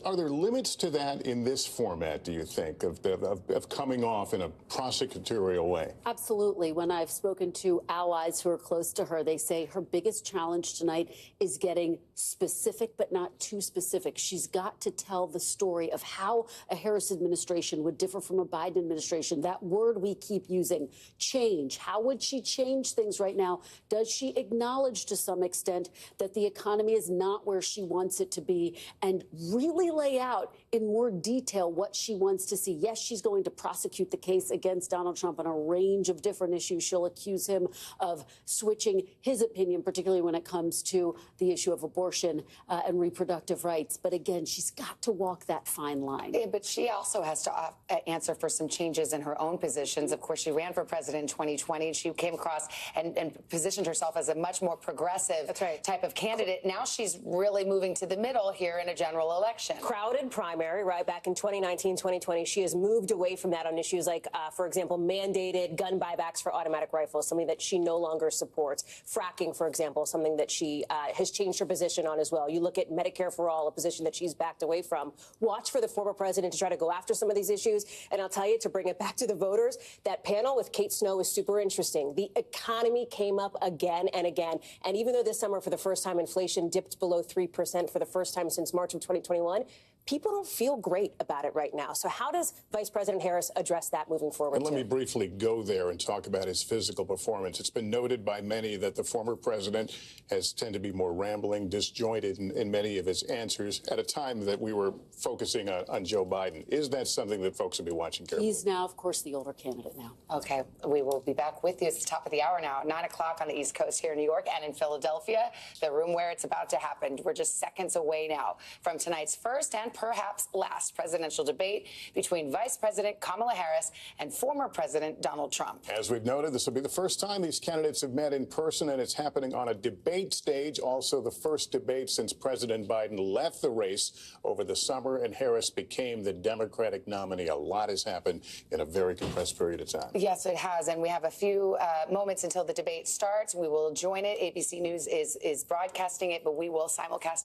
Are there limits to that in this format, do you think, of coming off in a prosecutorial way? Absolutely. When I've spoken to allies who are close to her, they say her biggest challenge tonight is getting specific, but not too specific. She's got to tell the story of how a Harris administration would differ from a Biden administration. That word we keep using, change. How would she change things right now? Does she acknowledge to some extent that the economy is not where she wants it to be, and really lay out in more detail what she wants to see? Yes, she's going to prosecute the case against Donald Trump on a range of different issues. She'll accuse him of switching his opinion, particularly when it comes to the issue of abortion and reproductive rights. But again, she's got to walk that fine line. Yeah, but she also has to answer for some changes in her own positions. Of course, she ran for president in 2020. She came across and positioned herself as a much more progressive type of candidate. Now she's really moving to the middle here in a general election. Crowded primary, right? Back in 2019, 2020, she has moved away from that on issues like, for example, mandated gun buybacks for automatic rifles, something that she no longer supports. Fracking, for example, something that she has changed her position on as well. You look at Medicare for All, a position that she's backed away from. Watch for the former president to try to go after some of these issues. And I'll tell you, to bring it back to the voters, that panel with Kate Snow is super interesting. The economy came up again and again. And even though this summer, for the first time, inflation dipped below 3% for the first time since March of 2021, people don't feel great about it right now. So how does Vice President Harris address that moving forward? And let me briefly go there and talk about his physical performance. It's been noted by many that the former president has tended to be more rambling, disjointed in many of his answers at a time that we were focusing on Joe Biden. Is that something that folks will be watching carefully? He's now, of course, the older candidate now. Okay, we will be back with you. It's the top of the hour now, 9 o'clock on the East Coast here in New York and in Philadelphia, the room where it's about to happen. We're just seconds away now from tonight's first and perhaps last presidential debate between Vice President Kamala Harris and former President Donald Trump. As we've noted, this will be the first time these candidates have met in person, and it's happening on a debate stage. Also, the first debate since President Biden left the race over the summer and Harris became the Democratic nominee. A lot has happened in a very compressed period of time. Yes, it has. And we have a few moments until the debate starts. We will join it. ABC News is broadcasting it, but we will simulcast.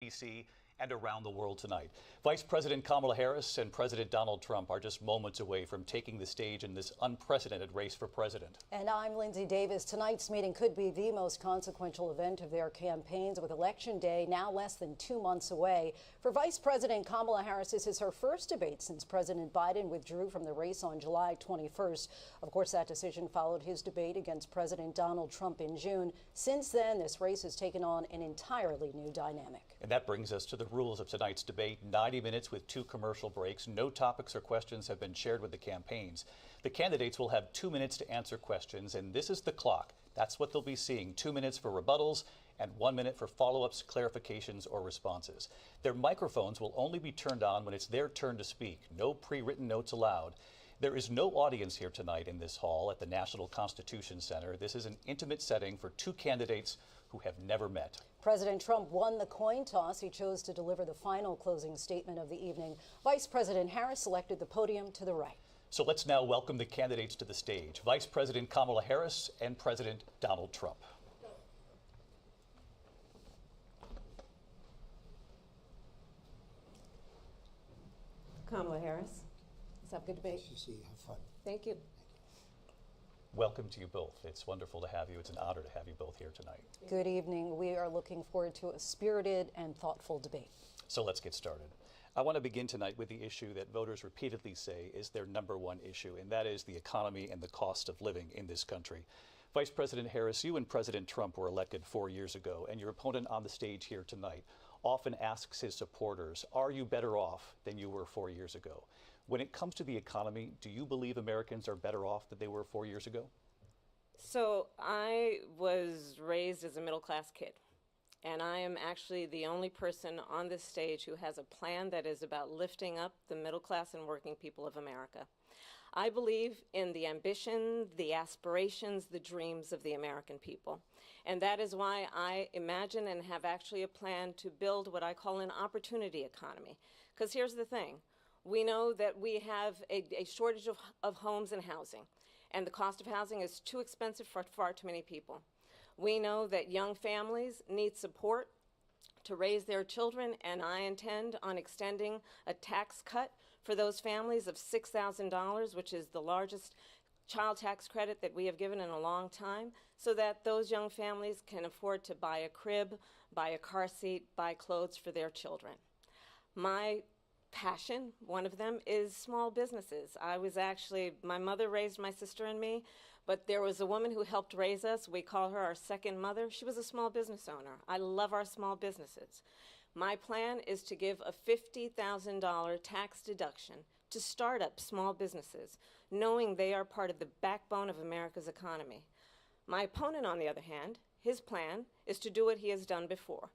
DC and around the world tonight. Vice President Kamala Harris and President Donald Trump are just moments away from taking the stage in this unprecedented race for president. And I'm Lindsay Davis. Tonight's meeting could be the most consequential event of their campaigns, with Election Day now less than 2 months away. For Vice President Kamala Harris, this is her first debate since President Biden withdrew from the race on July 21st. Of course, that decision followed his debate against President Donald Trump in June. Since then, this race has taken on an entirely new dynamic. And that brings us to the rules of tonight's debate. 90 minutes with 2 commercial breaks. No topics or questions have been shared with the campaigns. The candidates will have 2 minutes to answer questions, and this is the clock. That's what they'll be seeing. 2 minutes for rebuttals and 1 minute for follow-ups, clarifications, or responses. Their microphones will only be turned on when it's their turn to speak. No pre-written notes allowed. There is no audience here tonight in this hall at the National Constitution Center. This is an intimate setting for 2 candidates who have never met. President Trump won the coin toss. He chose to deliver the final closing statement of the evening. Vice President Harris selected the podium to the right. So let's now welcome the candidates to the stage. Vice President Kamala Harris and President Donald Trump. Kamala Harris. Let's have a good debate. Have fun. Thank you. Welcome to you both. It's wonderful to have you. It's an honor to have you both here tonight. Good evening. We are looking forward to a spirited and thoughtful debate. So let's get started. I want to begin tonight with the issue that voters repeatedly say is their #1 issue, and that is the economy and the cost of living in this country. Vice President Harris, you and President Trump were elected 4 years ago, and your opponent on the stage here tonight often asks his supporters, are you better off than you were 4 years ago? When it comes to the economy, do you believe Americans are better off than they were 4 years ago? So I was raised as a middle-class kid, and I am actually the only person on this stage who has a plan that is about lifting up the middle class and working people of America. I believe in the ambition, the aspirations, the dreams of the American people. And that is why I imagine and have actually a plan to build what I call an opportunity economy. Because here's the thing. We know that we have a shortage of homes and housing, and the cost of housing is too expensive for far too many people. We know that young families need support to raise their children, and I intend on extending a tax cut for those families of $6,000, which is the largest child tax credit that we have given in a long time, so that those young families can afford to buy a crib, buy a car seat, buy clothes for their children. My passion, one of them, is small businesses. My mother raised my sister and me, but there was a woman who helped raise us. We call her our second mother. She was a small business owner. I love our small businesses. My plan is to give a $50,000 tax deduction to start up small businesses, knowing they are part of the backbone of America's economy. My opponent, on the other hand, his plan is to do what he has done before,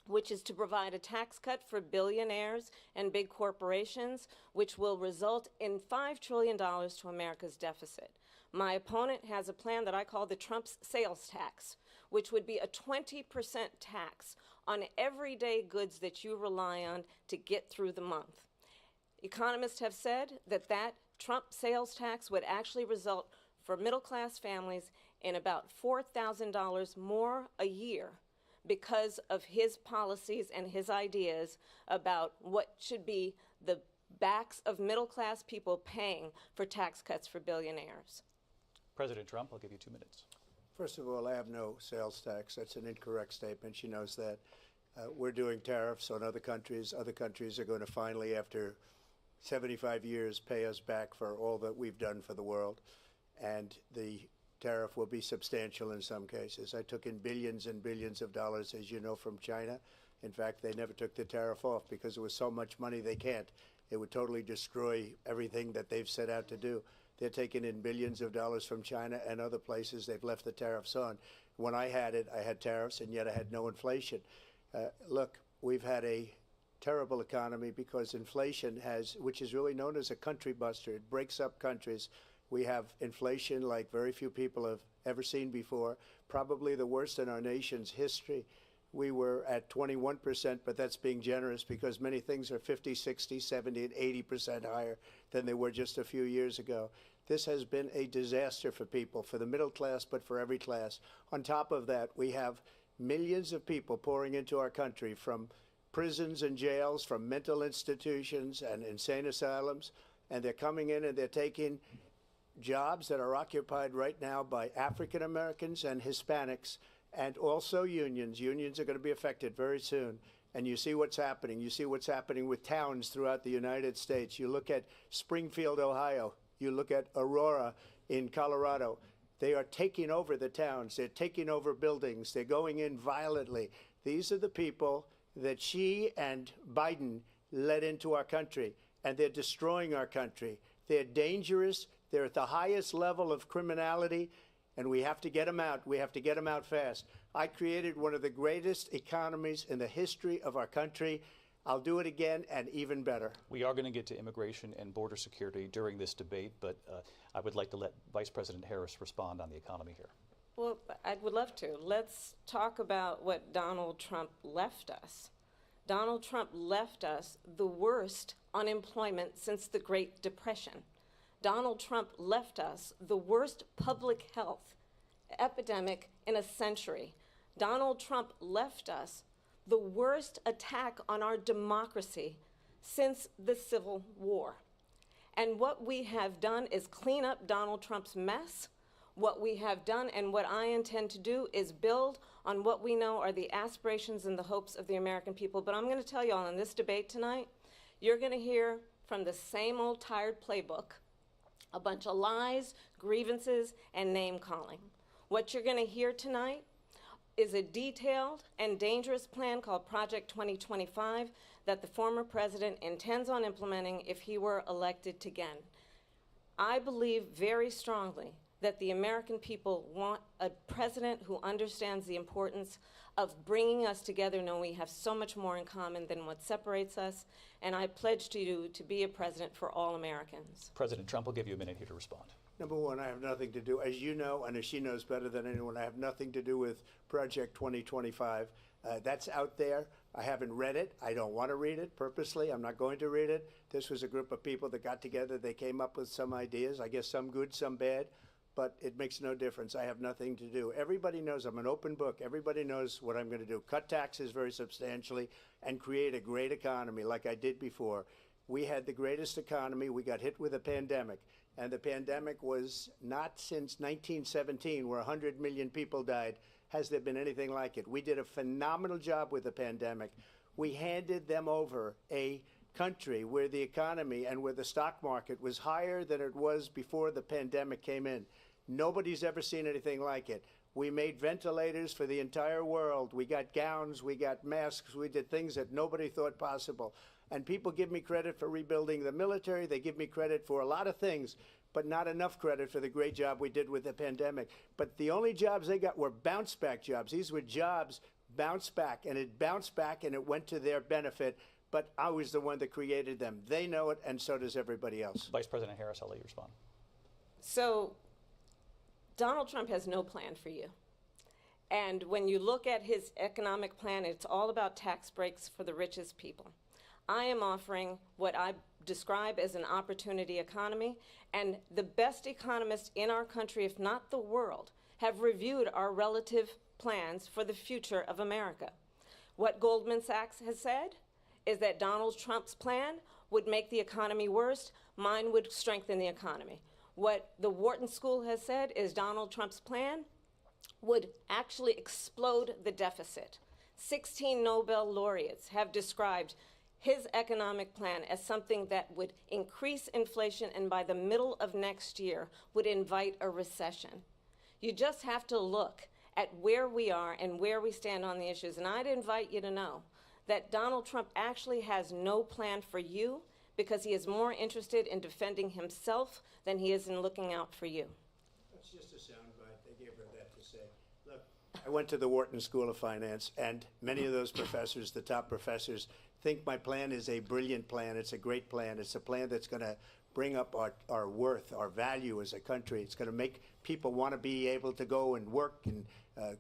which is to provide a tax cut for billionaires and big corporations, which will result in $5 trillion to America's deficit. My opponent has a plan that I call the Trump's sales tax, which would be a 20% tax on everyday goods that you rely on to get through the month. Economists have said that Trump sales tax would actually result for middle-class families in about $4,000 more a year because of his policies and his ideas about what should be the backs of middle-class people paying for tax cuts for billionaires. President Trump, I'll give you 2 minutes. First of all, I have no sales tax. That's an incorrect statement. She knows that. We're doing tariffs on other countries. Other countries are going to finally, after 75 years, pay us back for all that we've done for the world. And the tariff will be substantial in some cases. I took in billions and billions of dollars, as you know, from China. In fact, they never took the tariff off because it was so much money they can't. It would totally destroy everything that they've set out to do. They're taking in billions of dollars from China and other places. They've left the tariffs on. When I had it, I had tariffs, and yet I had no inflation. Look, we've had a terrible economy because inflation which is really known as a country buster. It breaks up countries. We have inflation like very few people have ever seen before, probably the worst in our nation's history. We were at 21%, but that's being generous because many things are 50, 60, 70, and 80% higher than they were just a few years ago. This has been a disaster for people, for the middle class, but for every class. On top of that, we have millions of people pouring into our country from prisons and jails, from mental institutions and insane asylums, and they're coming in and they're taking jobs that are occupied right now by African Americans and Hispanics, and also unions. Unions are going to be affected very soon. And you see what's happening. You see what's happening with towns throughout the United States. You look at Springfield, Ohio. You look at Aurora in Colorado. They are taking over the towns. They're taking over buildings. They're going in violently. These are the people that Xi and Biden led into our country, and they're destroying our country. They're dangerous. They're at the highest level of criminality, and we have to get them out. We have to get them out fast. I created one of the greatest economies in the history of our country. I'll do it again and even better. We are going to get to immigration and border security during this debate, but I would like to let Vice President Harris respond on the economy here. Well, I would love to. Let's talk about what Donald Trump left us. Donald Trump left us the worst unemployment since the Great Depression. Donald Trump left us the worst public health epidemic in a century. Donald Trump left us the worst attack on our democracy since the Civil War. And what we have done is clean up Donald Trump's mess. What we have done and what I intend to do is build on what we know are the aspirations and the hopes of the American people. But I'm going to tell you all in this debate tonight, you're going to hear from the same old tired playbook, a bunch of lies, grievances, and name-calling. What you're going to hear tonight is a detailed and dangerous plan called Project 2025 that the former president intends on implementing if he were elected again. I believe very strongly that the American people want a president who understands the importance of bringing us together, knowing we have so much more in common than what separates us. And I pledge to you to be a president for all Americans. President Trump will give you a minute here to respond. Number one, I have nothing to do, as you know, and as she knows better than anyone, I have nothing to do with Project 2025. That's out there. I haven't read it. I don't want to read it purposely. I'm not going to read it. This was a group of people that got together. They came up with some ideas, I guess some good, some bad, but it makes no difference. I have nothing to do. Everybody knows I'm an open book. Everybody knows what I'm going to do. Cut taxes very substantially and create a great economy like I did before. We had the greatest economy. We got hit with a pandemic. And the pandemic was not since 1917, where 100 million people died, has there been anything like it. We did a phenomenal job with the pandemic. We handed them over a country where the economy and where the stock market was higher than it was before the pandemic came in. Nobody's ever seen anything like it. We made ventilators for the entire world. We got gowns, we got masks, we did things that nobody thought possible. And people give me credit for rebuilding the military. They give me credit for a lot of things, but not enough credit for the great job we did with the pandemic. But the only jobs they got were bounce back jobs. These were jobs bounced back, and it bounced back and it went to their benefit. But I was the one that created them. They know it, and so does everybody else. Vice President Harris, I'll let you respond. So Donald Trump has no plan for you. And when you look at his economic plan, it's all about tax breaks for the richest people. I am offering what I describe as an opportunity economy, and the best economists in our country, if not the world, have reviewed our relative plans for the future of America. What Goldman Sachs has said is that Donald Trump's plan would make the economy worse, mine would strengthen the economy. What the Wharton School has said is Donald Trump's plan would actually explode the deficit. 16 Nobel laureates have described his economic plan as something that would increase inflation and by the middle of next year would invite a recession. You just have to look at where we are and where we stand on the issues. And I'd invite you to know that Donald Trump actually has no plan for you because he is more interested in defending himself than he is in looking out for you. That's just a soundbite. They gave her that to say. Look, I went to the Wharton School of Finance, and many of those professors, the top professors, think my plan is a brilliant plan. It's a great plan. It's a plan that's going to bring up our worth, our value as a country. It's going to make people want to be able to go and work and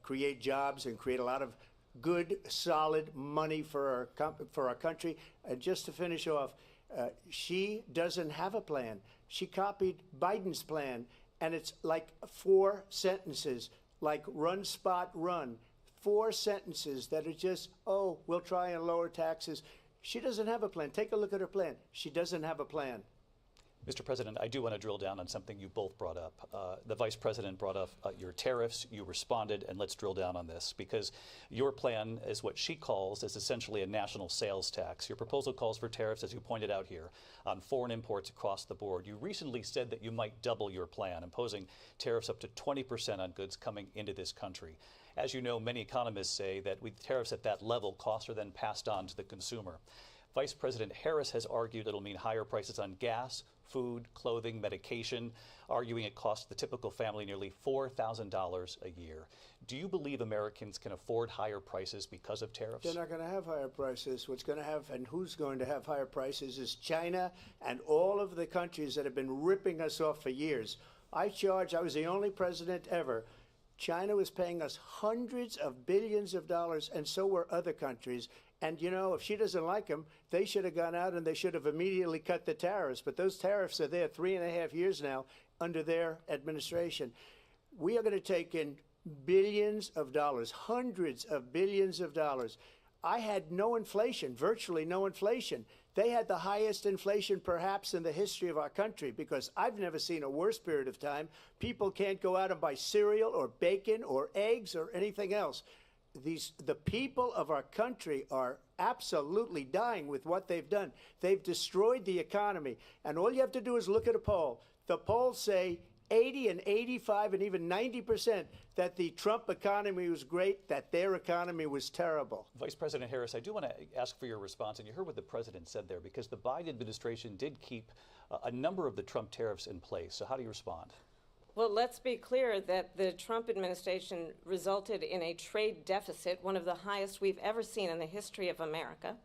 create jobs and create a lot of good, solid money for our country. And just to finish off, she doesn't have a plan. She copied Biden's plan, and it's like 4 sentences, like run, spot, run. 4 sentences that are just, oh, we'll try and lower taxes. She doesn't have a plan. Take a look at her plan. She doesn't have a plan. Mr. President, I do want to drill down on something you both brought up. The Vice President brought up your tariffs. You responded, and let's drill down on this because your plan is what she calls is essentially a national sales tax. Your proposal calls for tariffs, as you pointed out here, on foreign imports across the board. You recently said that you might double your plan, imposing tariffs up to 20% on goods coming into this country. As you know, many economists say that with tariffs at that level, costs are then passed on to the consumer. Vice President Harris has argued it'll mean higher prices on gas, food, clothing, medication, arguing it costs the typical family nearly $4,000 a year. Do you believe Americans can afford higher prices because of tariffs? They're not going to have higher prices. What's going to have and who's going to have higher prices is China and all of the countries that have been ripping us off for years. I was the only president ever. China was paying us hundreds of billions of dollars, and so were other countries. And, you know, if she doesn't like them, they should have gone out and they should have immediately cut the tariffs. But those tariffs are there 3.5 years now under their administration. We are going to take in billions of dollars, hundreds of billions of dollars. I had no inflation, virtually no inflation. They had the highest inflation perhaps in the history of our country because I've never seen a worse period of time. People can't go out and buy cereal or bacon or eggs or anything else. The people of our country are absolutely dying with what they've done. They've destroyed the economy. And all you have to do is look at a poll. The polls say 80 and 85 and even 90% that the Trump economy was great, that their economy was terrible. Vice President Harris, I do want to ask for your response, and you heard what the president said there, because the Biden administration did keep a number of the Trump tariffs in place. So how do you respond? Well, let's be clear that the Trump administration resulted in a trade deficit, one of the highest we've ever seen in the history of America.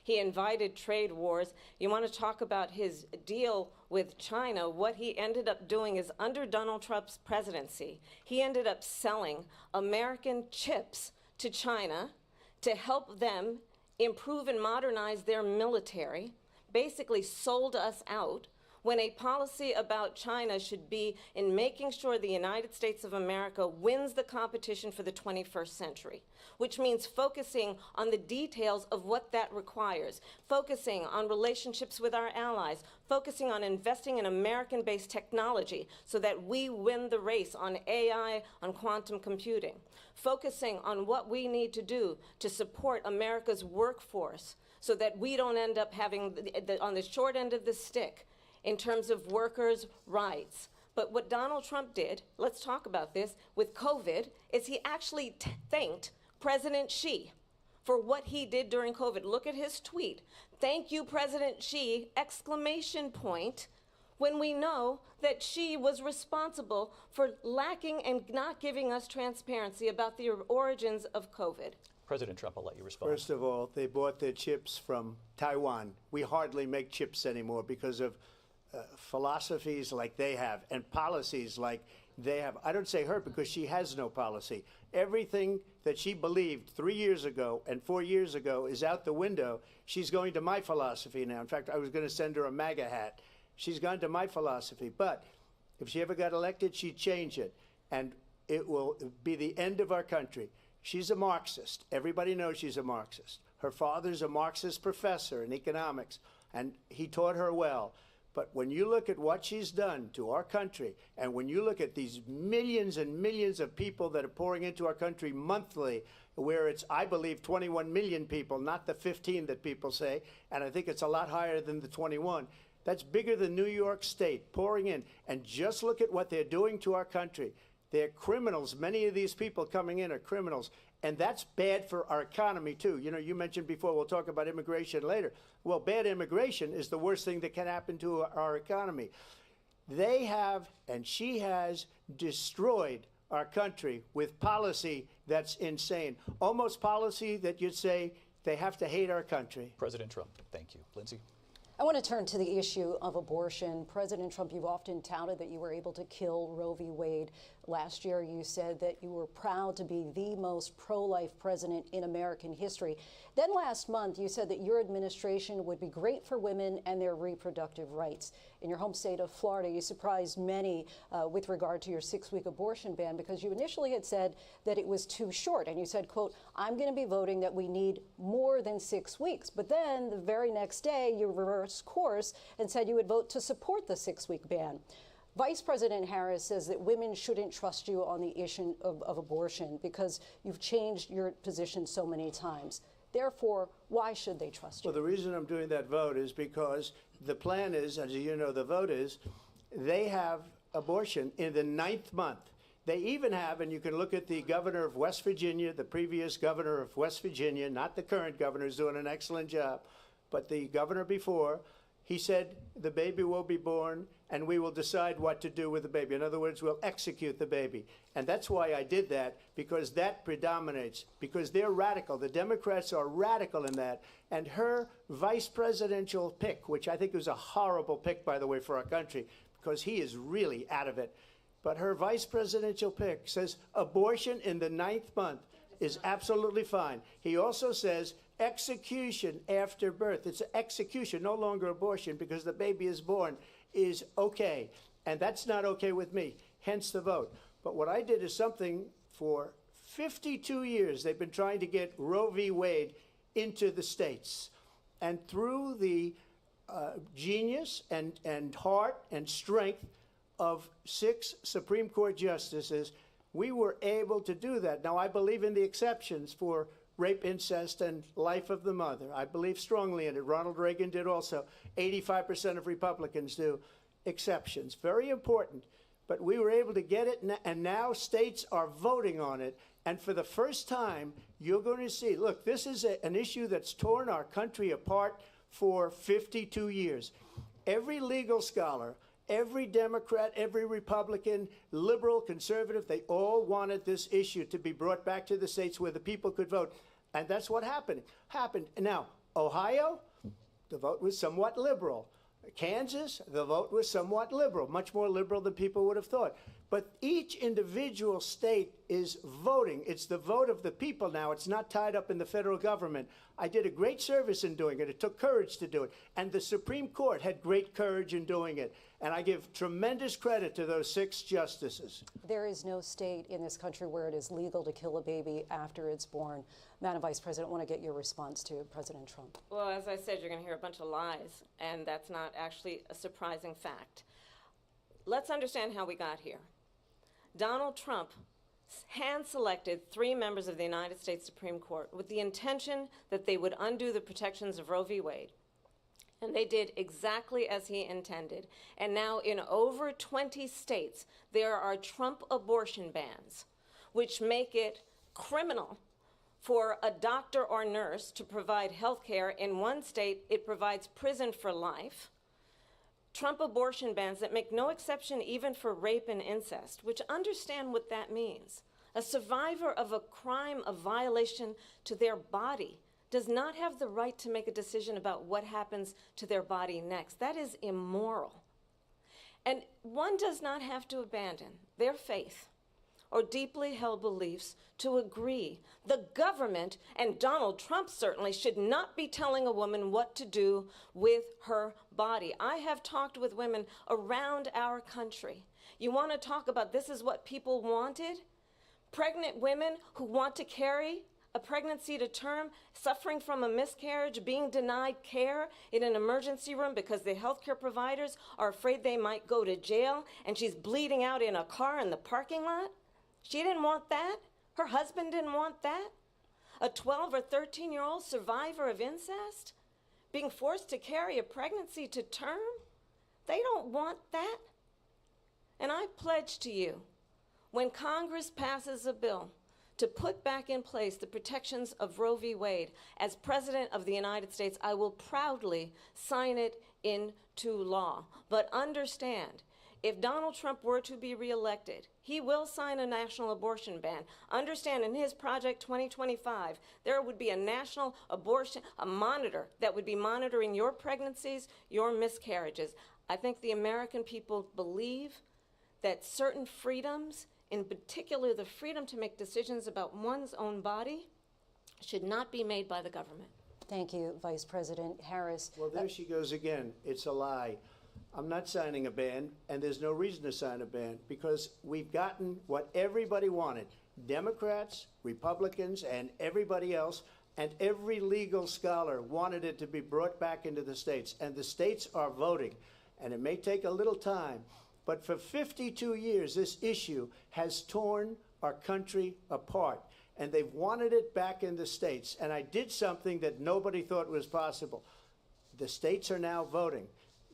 He invited trade wars. You want to talk about his deal with China? What he ended up doing is, under Donald Trump's presidency, he ended up selling American chips to China to help them improve and modernize their military, basically sold us out, when a policy about China should be in making sure the United States of America wins the competition for the 21st century, which means focusing on the details of what that requires, focusing on relationships with our allies, focusing on investing in American-based technology so that we win the race on AI, on quantum computing, focusing on what we need to do to support America's workforce so that we don't end up having on the short end of the stick in terms of workers' rights. But what Donald Trump did, let's talk about this, with COVID, is he actually thanked President Xi for what he did during COVID. Look at his tweet. Thank you, President Xi, exclamation point, when we know that Xi was responsible for lacking and not giving us transparency about the origins of COVID. President Trump, I'll let you respond. First of all, they bought their chips from Taiwan. We hardly make chips anymore because of philosophies like they have and policies like they have. I don't say her because she has no policy. Everything that she believed 3 years ago and 4 years ago is out the window. She's going to my philosophy now. In fact, I was going to send her a MAGA hat. She's gone to my philosophy. But if she ever got elected, she'd change it. And it will be the end of our country. She's a Marxist. Everybody knows she's a Marxist. Her father's a Marxist professor in economics, and he taught her well. But when you look at what she's done to our country, and when you look at these millions and millions of people that are pouring into our country monthly, where it's, I believe, 21 million people, not the 15 that people say, and I think it's a lot higher than the 21. That's bigger than New York State pouring in. And just look at what they're doing to our country. They're criminals. Many of these people coming in are criminals. And that's bad for our economy, too. You know, you mentioned before, we'll talk about immigration later. Well, bad immigration is the worst thing that can happen to our economy. They have, and she has, destroyed our country with policy that's insane. Almost policy that you'd say they have to hate our country. President Trump, thank you. Lindsay? I want to turn to the issue of abortion. President Trump, you've often touted that you were able to kill Roe v. Wade. Last year, you said that you were proud to be the most pro-life president in American history. Then last month, you said that your administration would be great for women and their reproductive rights. In your home state of Florida, you surprised many with regard to your 6-week abortion ban, because you initially had said that it was too short. And you said, quote, I'm going to be voting that we need more than 6 weeks. But then the very next day, you reversed course and said you would vote to support the 6-week ban. Vice President Harris says that women shouldn't trust you on the issue of abortion because you've changed your position so many times. Therefore, why should they trust you? Well, the reason I'm doing that vote is because the plan is, as you know, the vote is, they have abortion in the 9th month. They even have, and you can look at the governor of West Virginia, the previous governor of West Virginia, not the current governor, who's doing an excellent job, but the governor before, he said the baby will be born and we will decide what to do with the baby. In other words, we'll execute the baby. And that's why I did that, because that predominates, because they're radical. The Democrats are radical in that. And her vice presidential pick, which I think was a horrible pick, by the way, for our country, because he is really out of it. But her vice presidential pick says abortion in the 9th month is absolutely fine. He also says execution after birth. It's execution, no longer abortion, because the baby is born, is okay. And that's not okay with me, hence the vote. But what I did is something for 52 years they've been trying to get Roe v. Wade into the states. And through the genius and heart and strength of 6 Supreme Court justices, we were able to do that. Now, I believe in the exceptions for rape, incest, and life of the mother. I believe strongly in it. Ronald Reagan did also. 85% of Republicans do. Exceptions. Very important. But we were able to get it, and now states are voting on it. And for the first time, you're going to see, look, this is an issue that's torn our country apart for 52 years. Every legal scholar, Every Democrat, every Republican, liberal, conservative, they all wanted this issue to be brought back to the states where the people could vote. And that's what happened. Now, Ohio, the vote was somewhat liberal. Kansas, the vote was somewhat liberal, much more liberal than people would have thought. But each individual state is voting. It's the vote of the people now. It's not tied up in the federal government. I did a great service in doing it. It took courage to do it. And the Supreme Court had great courage in doing it. And I give tremendous credit to those 6 justices. There is no state in this country where it is legal to kill a baby after it's born. Madam Vice President, I want to get your response to President Trump. Well, as I said, you're going to hear a bunch of lies, and that's not actually a surprising fact. Let's understand how we got here. Donald Trump hand-selected 3 members of the United States Supreme Court with the intention that they would undo the protections of Roe v. Wade. And they did exactly as he intended. And now in over 20 states, there are Trump abortion bans, which make it criminal for a doctor or nurse to provide health care. In one state, it provides prison for life. Trump abortion bans that make no exception even for rape and incest, which understand what that means. A survivor of a crime of violation to their body does not have the right to make a decision about what happens to their body next. That is immoral. And one does not have to abandon their faith or deeply held beliefs to agree. The government, and Donald Trump certainly, should not be telling a woman what to do with her body. I have talked with women around our country. You want to talk about this is what people wanted? Pregnant women who want to carry a pregnancy to term, suffering from a miscarriage, being denied care in an emergency room because the healthcare providers are afraid they might go to jail, and she's bleeding out in a car in the parking lot. She didn't want that. Her husband didn't want that. A 12 or 13-year-old survivor of incest being forced to carry a pregnancy to term. They don't want that. And I pledge to you, when Congress passes a bill to put back in place the protections of Roe v. Wade, as President of the United States, I will proudly sign it into law. But understand, if Donald Trump were to be reelected, he will sign a national abortion ban. Understand, in his Project 2025, there would be a national abortion, a monitor that would be monitoring your pregnancies, your miscarriages. I think the American people believe that certain freedoms, in particular the freedom to make decisions about one's own body, should not be made by the government. Thank you, Vice President Harris. Well, there she goes again. It's a lie. I'm not signing a ban, and there's no reason to sign a ban, because we've gotten what everybody wanted. Democrats, Republicans, and everybody else, and every legal scholar wanted it to be brought back into the states, and the states are voting. And it may take a little time, but for 52 years, this issue has torn our country apart, and they've wanted it back in the states. And I did something that nobody thought was possible. The states are now voting.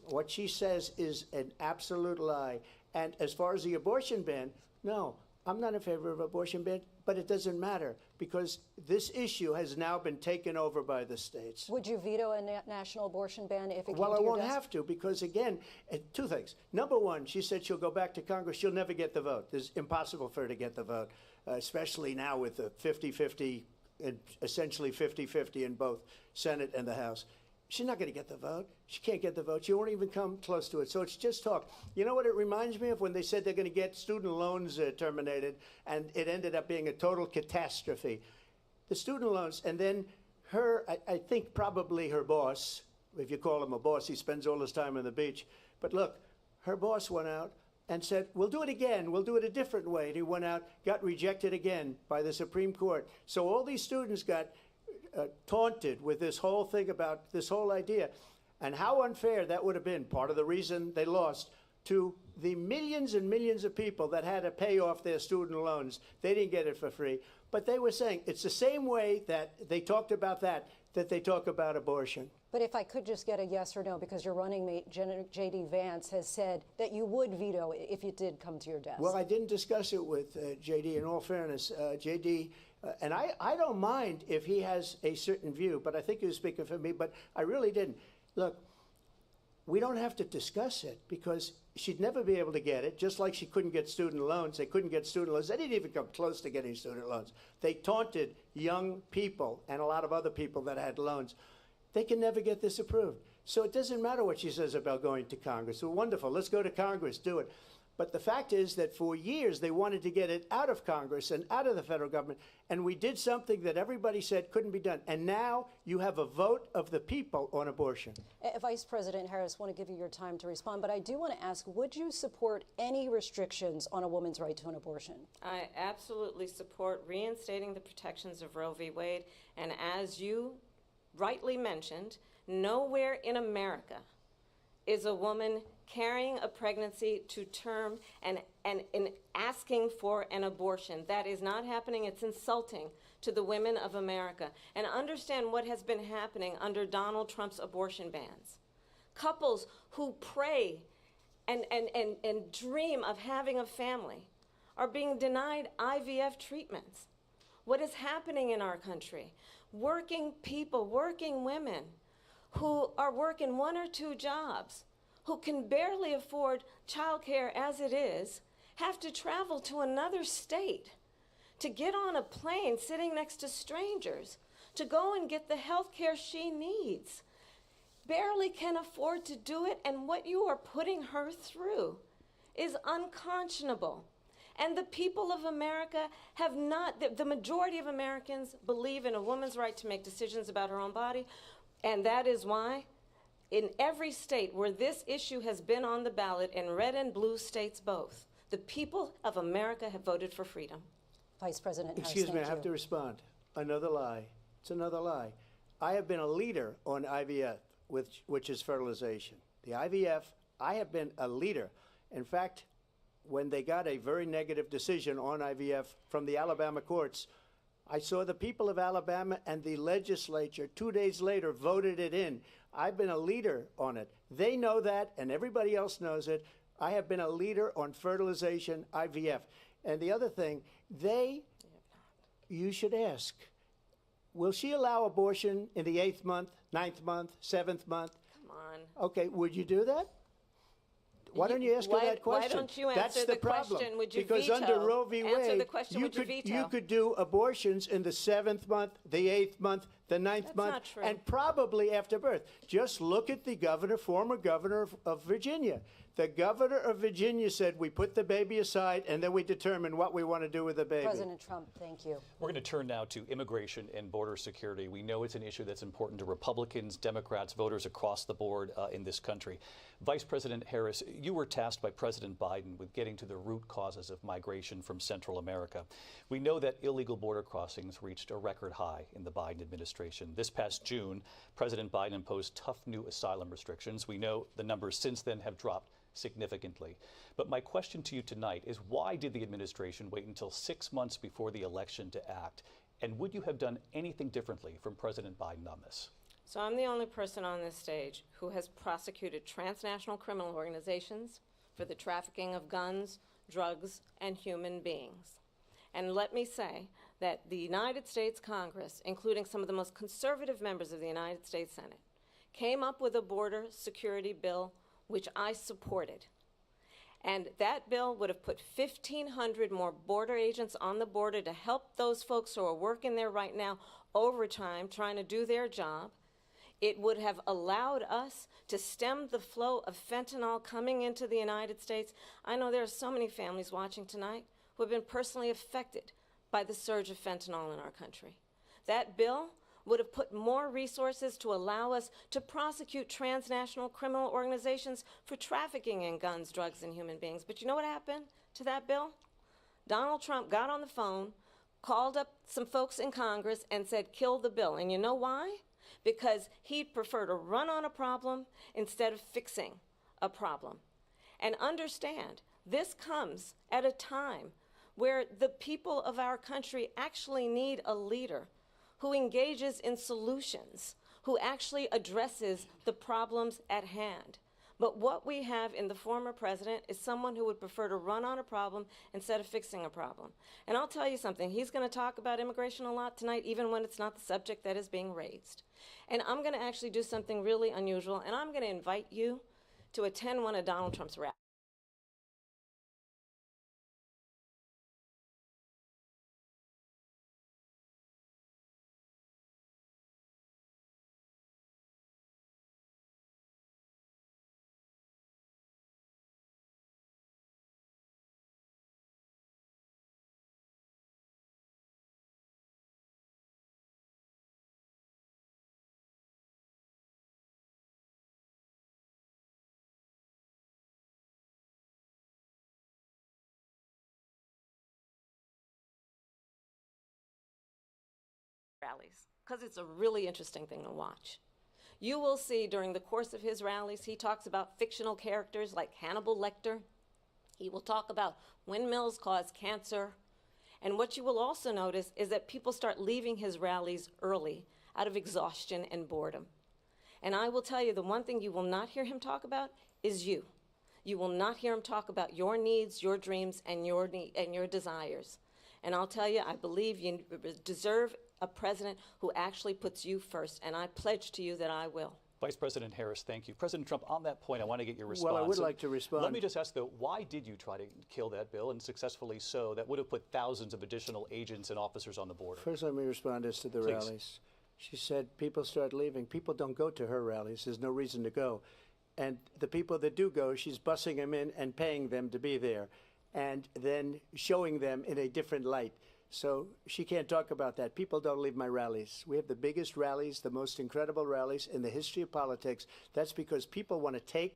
What she says is an absolute lie. And as far as the abortion ban, no, I'm not in favor of abortion ban, but it doesn't matter, because this issue has now been taken over by the states. Would you veto a national abortion ban if it came to Well, I your won't desk? have to, because again, 2 things. Number one, she said she'll go back to Congress. She'll never get the vote. It's impossible for her to get the vote, especially now with the 50-50, essentially 50-50 in both Senate and the House. She's not going to get the vote. She can't get the vote. She won't even come close to it. So it's just talk. You know what it reminds me of? When they said they're going to get student loans terminated, and it ended up being a total catastrophe. The student loans, and then her, I think probably her boss, if you call him a boss, he spends all his time on the beach. But look, her boss went out and said, we'll do it again. We'll do it a different way. And he went out, got rejected again by the Supreme Court. So all these students got taunted with this whole thing about this whole idea, and how unfair that would have been. Part of the reason they lost to the millions and millions of people that had to pay off their student loans. They didn't get it for free, but they were saying it's the same way that they talked about that they talk about abortion. But if I could just get a yes or no, because your running mate, J.D. Vance, has said that you would veto it if it did come to your desk. Well, I didn't discuss it with J.D. In all fairness, J.D., and I don't mind if he has a certain view, but I think he was speaking for me, but I really didn't. Look, we don't have to discuss it because she'd never be able to get it, just like she couldn't get student loans. They couldn't get student loans. They didn't even come close to getting student loans. They taunted young people and a lot of other people that had loans. They can never get this approved. So it doesn't matter what she says about going to Congress. Well, wonderful. Let's go to Congress, do it. But the fact is that for years they wanted to get it out of Congress and out of the federal government, and we did something that everybody said couldn't be done. And now you have a vote of the people on abortion. Vice President Harris, I want to give you your time to respond, but I do want to ask, would you support any restrictions on a woman's right to an abortion? I absolutely support reinstating the protections of Roe v. Wade, and as you rightly mentioned, nowhere in America is a woman carrying a pregnancy to term and asking for an abortion. That is not happening. It's insulting to the women of America. And understand what has been happening under Donald Trump's abortion bans. Couples who pray and dream of having a family are being denied IVF treatments. What is happening in our country? Working people, working women who are working 1 or 2 jobs, who can barely afford childcare as it is, have to travel to another state to get on a plane sitting next to strangers to go and get the health care she needs. Barely can afford to do it, and what you are putting her through is unconscionable. And the people of America have not, the majority of Americans believe in a woman's right to make decisions about her own body, and that is why in every state where this issue has been on the ballot, in red and blue states both, the people of America have voted for freedom. Vice President Harris, excuse me, I have to respond. Another lie. It's another lie. I have been a leader on IVF, which is fertilization. The IVF, I have been a leader. In fact, when they got a very negative decision on IVF from the Alabama courts, I saw the people of Alabama and the legislature 2 days later voted it in. I've been a leader on it. They know that, and everybody else knows it. I have been a leader on fertilization, IVF. And the other thing, you should ask, will she allow abortion in the 8th month, 9th month, 7th month? Come on. Okay, would you do that? Why don't you ask her that question? Why don't you answer That's the problem. question? Would you because veto? Under Roe v. Answer Wade, the question, would you veto? you could do abortions in the 7th month, the 8th month, the 9th month, not true. and probably after birth. Just look at the former governor of Virginia. The governor of Virginia said we put the baby aside and then we determine what we want to do with the baby. President Trump, thank you. We're going to turn now to immigration and border security. We know it's an issue that's important to Republicans, Democrats, voters across the board in this country. Vice President Harris, you were tasked by President Biden with getting to the root causes of migration from Central America. We know that illegal border crossings reached a record high in the Biden administration. This past June, President Biden imposed tough new asylum restrictions. We know the numbers since then have dropped significantly. But my question to you tonight is, why did the administration wait until 6 months before the election to act? And would you have done anything differently from President Biden on this? So I'm the only person on this stage who has prosecuted transnational criminal organizations for the trafficking of guns, drugs, and human beings. And let me say that the United States Congress, including some of the most conservative members of the United States Senate, came up with a border security bill which I supported. And that bill would have put 1,500 more border agents on the border to help those folks who are working there right now overtime, trying to do their job. It would have allowed us to stem the flow of fentanyl coming into the United States. I know there are so many families watching tonight who have been personally affected by the surge of fentanyl in our country. That bill would have put more resources to allow us to prosecute transnational criminal organizations for trafficking in guns, drugs, and human beings. But you know what happened to that bill? Donald Trump got on the phone, called up some folks in Congress, and said, kill the bill. And you know why? Because he'd prefer to run on a problem instead of fixing a problem. And understand, this comes at a time where the people of our country actually need a leader who engages in solutions, who actually addresses the problems at hand. But what we have in the former president is someone who would prefer to run on a problem instead of fixing a problem. And I'll tell you something, he's going to talk about immigration a lot tonight, even when it's not the subject that is being raised. And I'm going to actually do something really unusual, and I'm going to invite you to attend one of Donald Trump's rallies. Because it's a really interesting thing to watch. You will see during the course of his rallies, he talks about fictional characters like Hannibal Lecter. He will talk about windmills cause cancer. And what you will also notice is that people start leaving his rallies early out of exhaustion and boredom. And I will tell you, the one thing you will not hear him talk about is you. You will not hear him talk about your needs, your dreams, and your desires. And I'll tell you, I believe you deserve a president who actually puts you first, and I pledge to you that I will. Vice President Harris, thank you. President Trump, on that point, I want to get your response. Well, I would like to respond. Let me just ask, though, why did you try to kill that bill, and successfully so, that would have put thousands of additional agents and officers on the border? First, let me respond as to the Please. rallies. She said people start leaving. People don't go to her rallies. There's no reason to go. And the people that do go, she's bussing them in and paying them to be there, and then showing them in a different light. So she can't talk about that. People don't leave my rallies. We have the biggest rallies, the most incredible rallies in the history of politics. That's because people want to take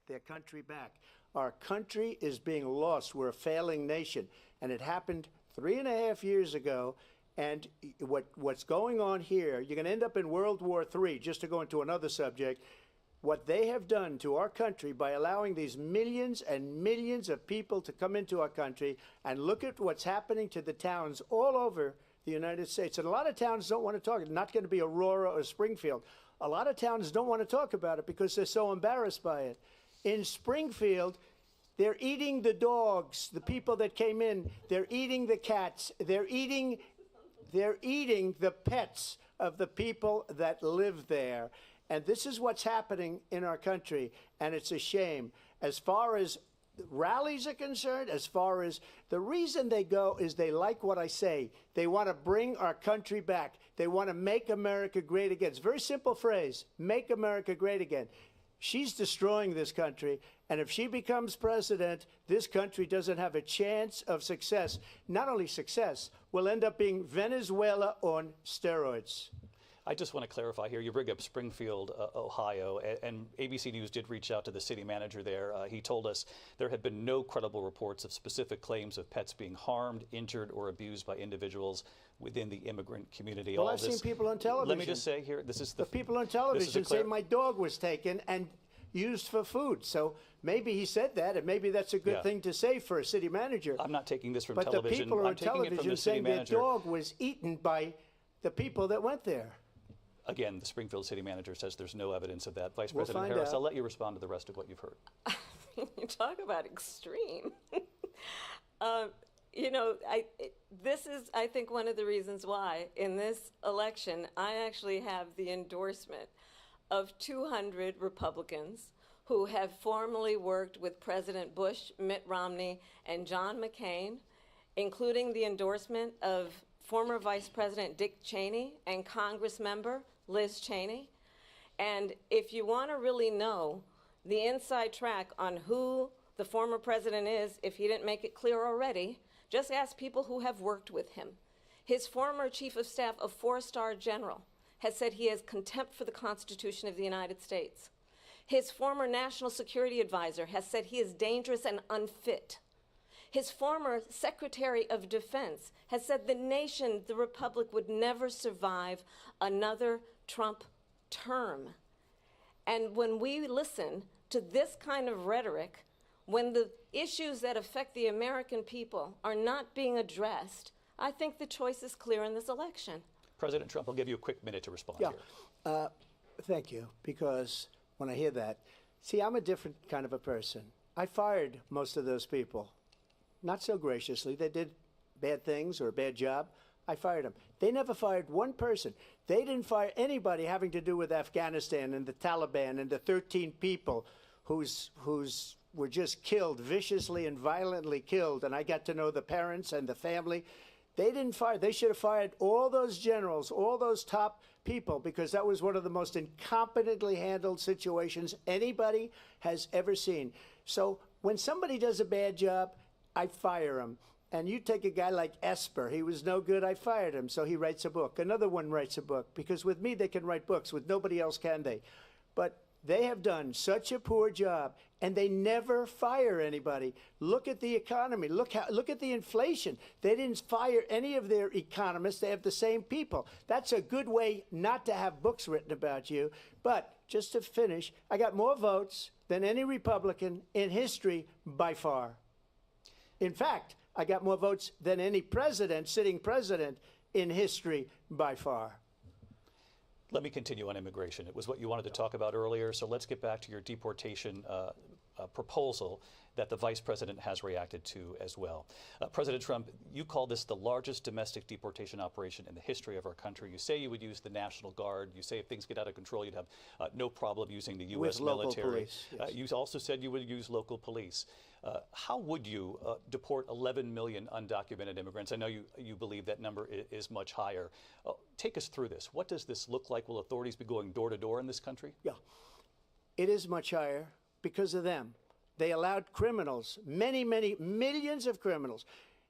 their country back. Our country is being lost. We're a failing nation. And it happened 3.5 years ago. And what's going on here, you're going to end up in World War III, just to go into another subject. What they have done to our country by allowing these millions and millions of people to come into our country, and look at what's happening to the towns all over the United States. And a lot of towns don't want to talk. It's not going to be Aurora or Springfield. A lot of towns don't want to talk about it because they're so embarrassed by it. In Springfield, they're eating the dogs, the people that came in. They're eating the cats. They're eating the pets of the people that live there. And this is what's happening in our country, and it's a shame. As far as rallies are concerned, as far as the reason they go is they like what I say. They want to bring our country back. They want to make America great again. It's a very simple phrase, make America great again. She's destroying this country, and if she becomes president, this country doesn't have a chance of success. Not only success, we'll end up being Venezuela on steroids. I just want to clarify here. You bring up Springfield, Ohio, and ABC News did reach out to the city manager there. He told us there had been no credible reports of specific claims of pets being harmed, injured, or abused by individuals within the immigrant community. Well, I've seen people on television. Let me just say here, this is the people on television say my dog was taken and used for food. So maybe he said that, and maybe that's a good thing to say for a city manager. I'm not taking this from but television. But the people I'm on television saying their dog was eaten by the people that went there. Again, the Springfield city manager says there's no evidence of that. Vice We'll President find Harris, out. I'll let you respond to the rest of what you've heard. You talk about extreme. This is, I think, one of the reasons why in this election I actually have the endorsement of 200 Republicans who have formerly worked with President Bush, Mitt Romney, and John McCain, including the endorsement of former Vice President Dick Cheney and Congress member Liz Cheney. And if you want to really know the inside track on who the former president is, if he didn't make it clear already, just ask people who have worked with him. His former chief of staff, a 4-star general, has said he has contempt for the Constitution of the United States. His former national security advisor has said he is dangerous and unfit. His former Secretary of Defense has said the nation, the republic, would never survive another Trump term. And when we listen to this kind of rhetoric, when the issues that affect the American people are not being addressed, I think the choice is clear in this election. President Trump, I'll give you a quick minute to respond here. Thank you, because when I hear that, see, I'm a different kind of a person. I fired most of those people, not so graciously. They did bad things or a bad job. I fired them. They never fired one person. They didn't fire anybody having to do with Afghanistan and the Taliban and the 13 people whose were just killed, viciously and violently killed. And I got to know the parents and the family. They didn't fire. They should have fired all those generals, all those top people, because that was one of the most incompetently handled situations anybody has ever seen. So when somebody does a bad job, I fire him. And you take a guy like Esper, he was no good, I fired him, so he writes a book. Another one writes a book, because with me they can write books, with nobody else can they. But they have done such a poor job, and they never fire anybody. Look at the economy. Look at the inflation. They didn't fire any of their economists. They have the same people. That's a good way not to have books written about you. But just to finish, I got more votes than any Republican in history by far. In fact, I got more votes than any president, sitting president, in history by far. Let me continue on immigration. It was what you wanted to talk about earlier, so let's get back to your deportation proposal that the vice president has reacted to as well. President Trump, you call this the largest domestic deportation operation in the history of our country. You say you would use the National Guard. You say if things get out of control, you'd have no problem using the U.S. military. Police, yes. You also said you would use local police. How would you deport 11 million undocumented immigrants? I know you believe that number is much higher. Take us through this. What does this look like? Will authorities be going door to door in this country? Yeah, it is much higher because of them. They allowed criminals, many, many millions of criminals.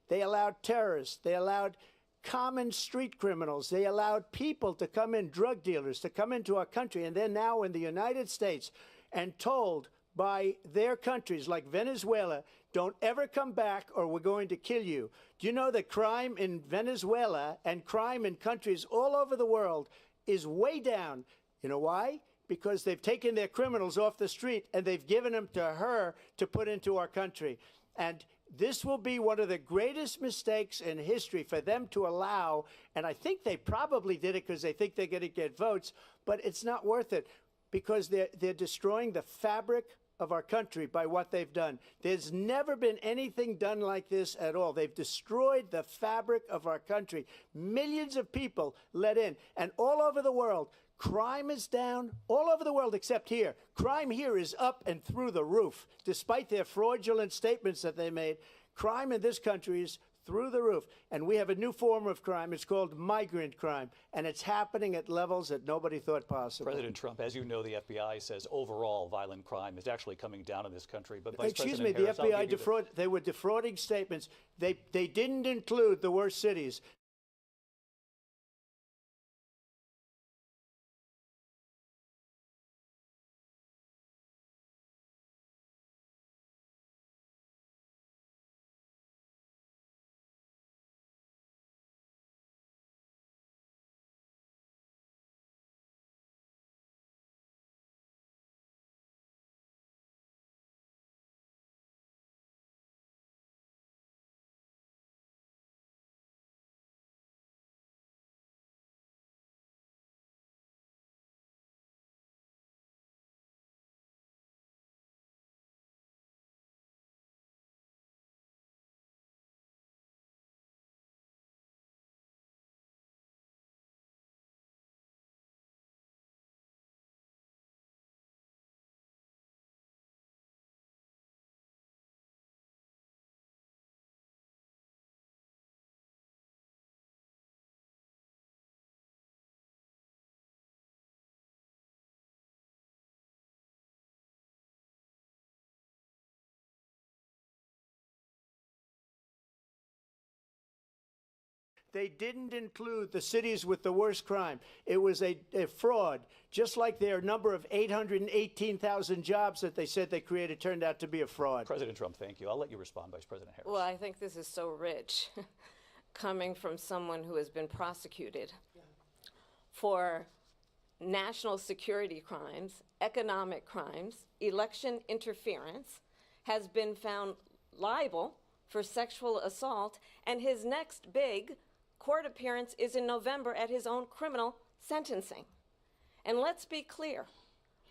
They allowed terrorists. They allowed common street criminals. They allowed people to come in, drug dealers, to come into our country. And they're now in the United States and told by their countries like Venezuela, don't ever come back or we're going to kill you. Do you know that crime in Venezuela and crime in countries all over the world is way down? You know why? Because they've taken their criminals off the street and they've given them to her to put into our country. And this will be one of the greatest mistakes in history for them to allow. And I think they probably did it because they think they're going to get votes, but it's not worth it because they're destroying the fabric of our country by what they've done. There's never been anything done like this at all. They've destroyed the fabric of our country. Millions of people let in, and all over the world, crime is down all over the world except here. Crime here is up and through the roof. Despite their fraudulent statements that they made, crime in this country is through the roof. And we have a new form of crime. It's called migrant crime. And it's happening at levels that nobody thought possible. President Trump, as you know, the FBI says overall violent crime is actually coming down in this country. But Vice Excuse President me, Harris, the FBI they were defrauding statements. They didn't include the worst cities. They didn't include the cities with the worst crime. It was a fraud, just like their number of 818,000 jobs that they said they created turned out to be a fraud. President Trump, thank you. I'll let you respond, Vice President Harris. Well, I think this is so rich, coming from someone who has been prosecuted for national security crimes, economic crimes, election interference, has been found liable for sexual assault, and his next big court appearance is in November at his own criminal sentencing. And let's be clear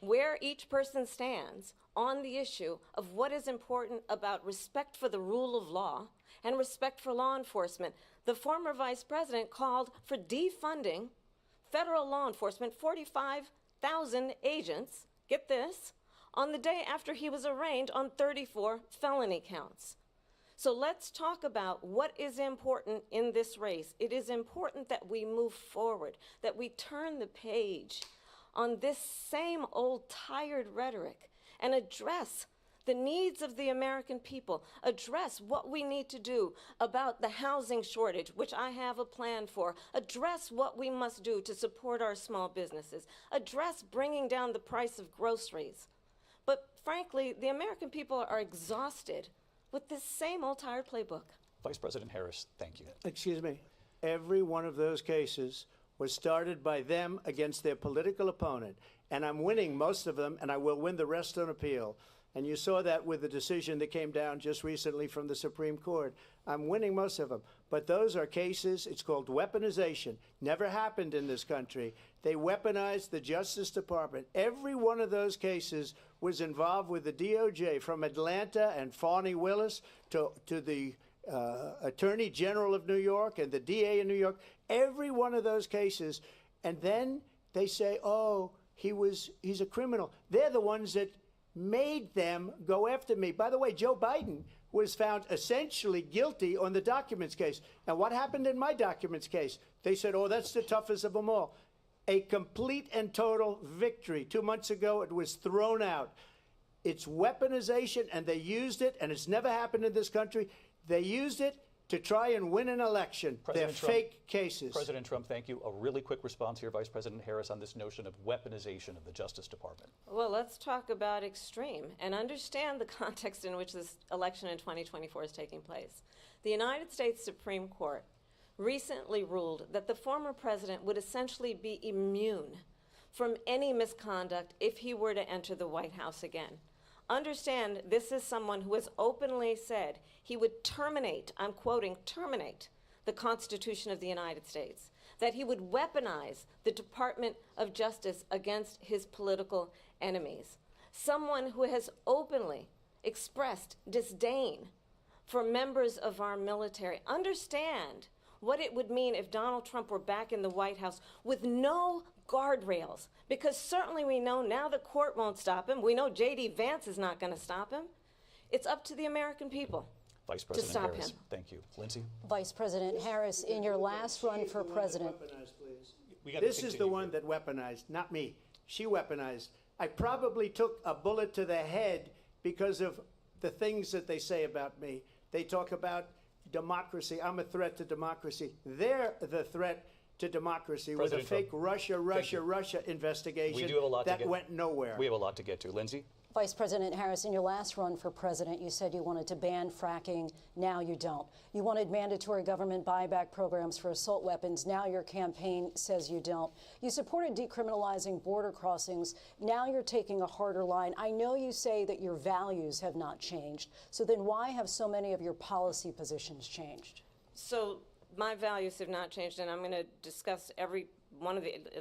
where each person stands on the issue of what is important about respect for the rule of law and respect for law enforcement. The former vice president called for defunding federal law enforcement, 45,000 agents, get this, on the day after he was arraigned on 34 felony counts. So let's talk about what is important in this race. It is important that we move forward, that we turn the page on this same old tired rhetoric and address the needs of the American people, address what we need to do about the housing shortage, which I have a plan for, address what we must do to support our small businesses, address bringing down the price of groceries. But frankly, the American people are exhausted with this same old tired playbook. Vice President Harris, thank you. Excuse me. Every one of those cases was started by them against their political opponent. And I'm winning most of them, and I will win the rest on appeal. And you saw that with the decision that came down just recently from the Supreme Court. I'm winning most of them. But those are cases, it's called weaponization. Never happened in this country. They weaponized the Justice Department. Every one of those cases was involved with the DOJ, from Atlanta and Fani Willis to the Attorney General of New York and the DA in New York. Every one of those cases. And then they say, oh, he's a criminal. They're the ones that made them go after me. By the way, Joe Biden was found essentially guilty on the documents case. And what happened in my documents case? They said, oh, that's the toughest of them all. A complete and total victory. 2 months ago, it was thrown out. It's weaponization, and they used it, and it's never happened in this country. They used it to try and win an election. They're fake cases. President Trump, thank you. A really quick response here, Vice President Harris, on this notion of weaponization of the Justice Department. Well, let's talk about extreme and understand the context in which this election in 2024 is taking place. The United States Supreme Court recently ruled that the former president would essentially be immune from any misconduct if he were to enter the White House again. Understand, this is someone who has openly said he would terminate, I'm quoting, terminate the Constitution of the United States, that he would weaponize the Department of Justice against his political enemies. Someone who has openly expressed disdain for members of our military. Understand what it would mean if Donald Trump were back in the White House with no guardrails, because certainly we know now the court won't stop him. We know J.D. Vance is not going to stop him. It's up to the American people Vice President to stop Harris, him. Thank you. Lindsay? Vice President Harris, in your last run for president. This is the one that weaponized, not me. She weaponized. I probably took a bullet to the head because of the things that they say about me. They talk about democracy. I'm a threat to democracy. They're the threat to democracy with a fake Russia investigation that went nowhere. We have a lot to get to. Lindsay? Vice President Harris, in your last run for president, you said you wanted to ban fracking. Now you don't. You wanted mandatory government buyback programs for assault weapons. Now your campaign says you don't. You supported decriminalizing border crossings. Now you're taking a harder line. I know you say that your values have not changed. So then why have so many of your policy positions changed? So my values have not changed, and I'm going to discuss at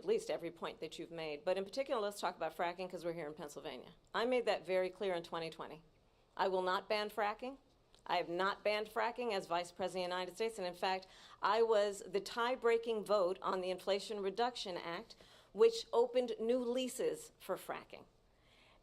least every point that you've made. But in particular, let's talk about fracking, because we're here in Pennsylvania. I made that very clear in 2020. I will not ban fracking. I have not banned fracking as Vice President of the United States. And in fact, I was the tie-breaking vote on the Inflation Reduction Act, which opened new leases for fracking.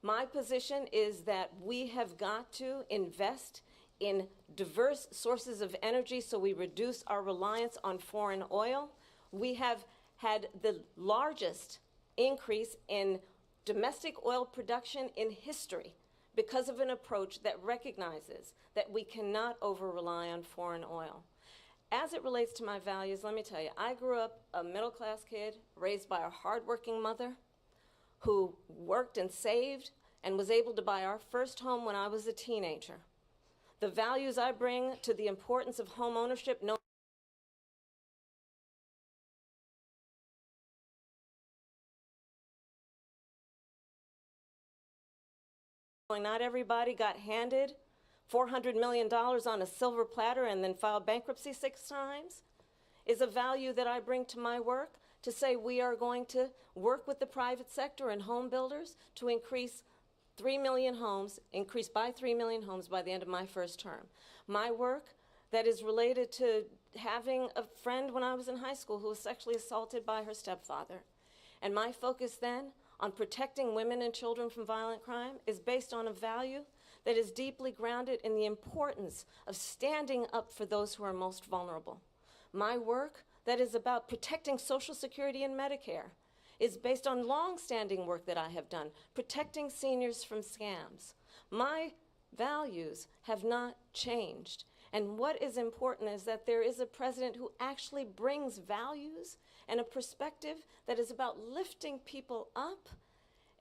My position is that we have got to invest in diverse sources of energy so we reduce our reliance on foreign oil. We have had the largest increase in domestic oil production in history because of an approach that recognizes that we cannot over-rely on foreign oil. As it relates to my values, let me tell you, I grew up a middle-class kid raised by a hardworking mother who worked and saved and was able to buy our first home when I was a teenager. The values I bring to the importance of home ownership, not everybody got handed $400 million on a silver platter and then filed bankruptcy 6 times, is a value that I bring to my work, to say we are going to work with the private sector and home builders to increase 3 million homes, increase by 3 million homes by the end of my first term. My work that is related to having a friend when I was in high school who was sexually assaulted by her stepfather. And my focus then on protecting women and children from violent crime is based on a value that is deeply grounded in the importance of standing up for those who are most vulnerable. My work that is about protecting Social Security and Medicare is based on long-standing work that I have done, protecting seniors from scams. My values have not changed. And what is important is that there is a president who actually brings values and a perspective that is about lifting people up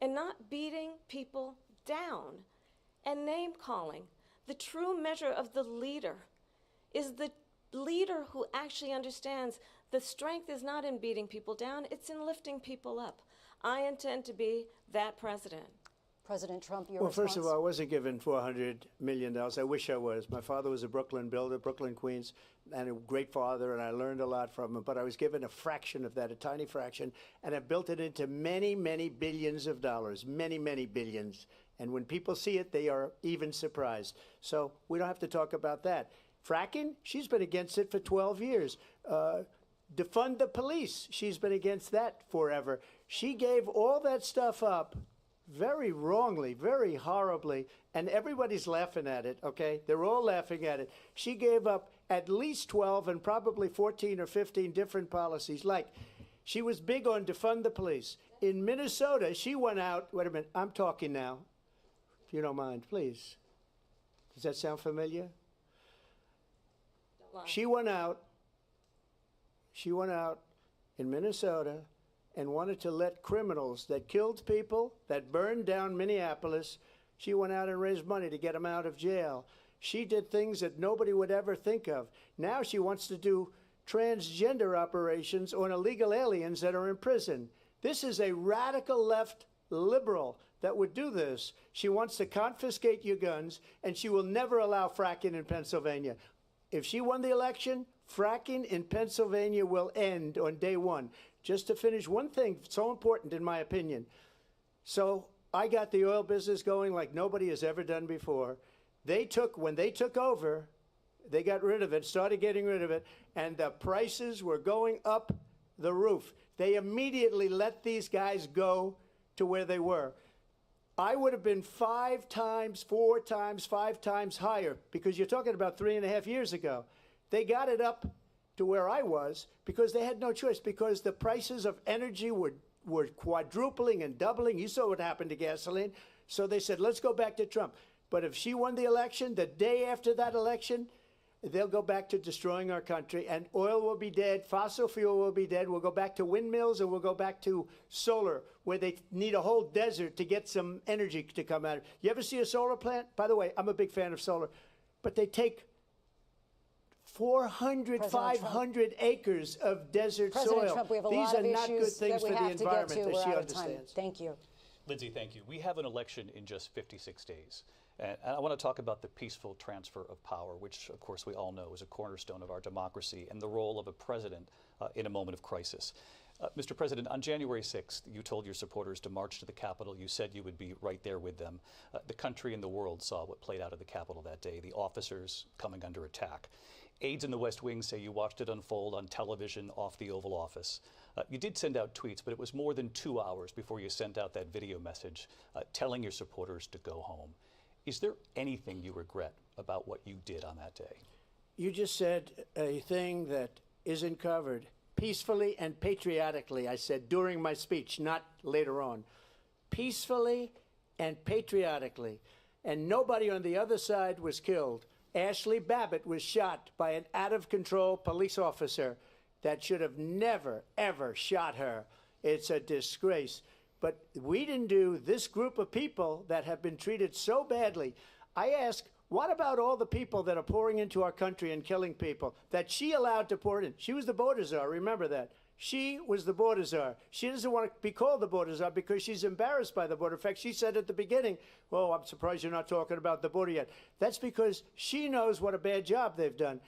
and not beating people down and name-calling. The true measure of the leader is the leader who actually understands the strength is not in beating people down, it's in lifting people up. I intend to be that president. President Trump, your Well, response? first of all, I wasn't given $400 million. I wish I was. My father was a Brooklyn builder, Brooklyn, Queens, and a great father, and I learned a lot from him. But I was given a fraction of that, a tiny fraction, and I built it into many, many billions of dollars, many, many billions. And when people see it, they are even surprised. So we don't have to talk about that. Fracking, she's been against it for 12 years. Defund the police, she's been against that forever. She gave all that stuff up very wrongly, very horribly, and everybody's laughing at it, okay? They're all laughing at it. She gave up at least 12 and probably 14 or 15 different policies. Like, she was big on defund the police. In Minnesota, she went out, wait a minute, I'm talking now, if you don't mind, please. Does that sound familiar? She went out in Minnesota and wanted to let criminals that killed people, that burned down Minneapolis, she went out and raised money to get them out of jail. She did things that nobody would ever think of. Now she wants to do transgender operations on illegal aliens that are in prison. This is a radical left liberal that would do this. She wants to confiscate your guns, and she will never allow fracking in Pennsylvania. If she won the election, fracking in Pennsylvania will end on day one. Just to finish, one thing so important in my opinion. So I got the oil business going like nobody has ever done before. When they took over, they got rid of it, started getting rid of it, and the prices were going up the roof. They immediately let these guys go to where they were. I would have been 5 times, 4 times, 5 times higher, because you're talking about 3.5 years ago. They got it up to where I was because they had no choice, because the prices of energy were quadrupling and doubling. You saw what happened to gasoline. So they said, let's go back to Trump. But if she won the election, the day after that election, they'll go back to destroying our country, and oil will be dead, fossil fuel will be dead, we'll go back to windmills, and we'll go back to solar, where they need a whole desert to get some energy to come out. You ever see a solar plant? By the way, I'm a big fan of solar, but they take 400, 500 acres of desert President soil. Trump, we have a These lot are of not good issues things that we for the have to get environment, to. as We're she out of time. understands. Thank you. Lindsay, thank you. We have an election in just 56 days. And I want to talk about the peaceful transfer of power, which, of course, we all know is a cornerstone of our democracy, and the role of a president in a moment of crisis. Mr. President, on January 6th, you told your supporters to march to the Capitol. You said you would be right there with them. The country and the world saw what played out at the Capitol that day, the officers coming under attack. Aides in the West Wing say you watched it unfold on television off the Oval Office. You did send out tweets, but it was more than 2 hours before you sent out that video message telling your supporters to go home. Is there anything you regret about what you did on that day? You just said a thing that isn't covered. Peacefully and patriotically, I said during my speech, not later on. Peacefully and patriotically. And nobody on the other side was killed. Ashley Babbitt was shot by an out-of-control police officer that should have never, ever shot her. It's a disgrace. But we didn't do this group of people that have been treated so badly. I ask, what about all the people that are pouring into our country and killing people that she allowed to pour in? She was the border czar, remember that. She was the border czar. She doesn't want to be called the border czar because she's embarrassed by the border. In fact, she said at the beginning, oh, I'm surprised you're not talking about the border yet. That's because she knows what a bad job they've done.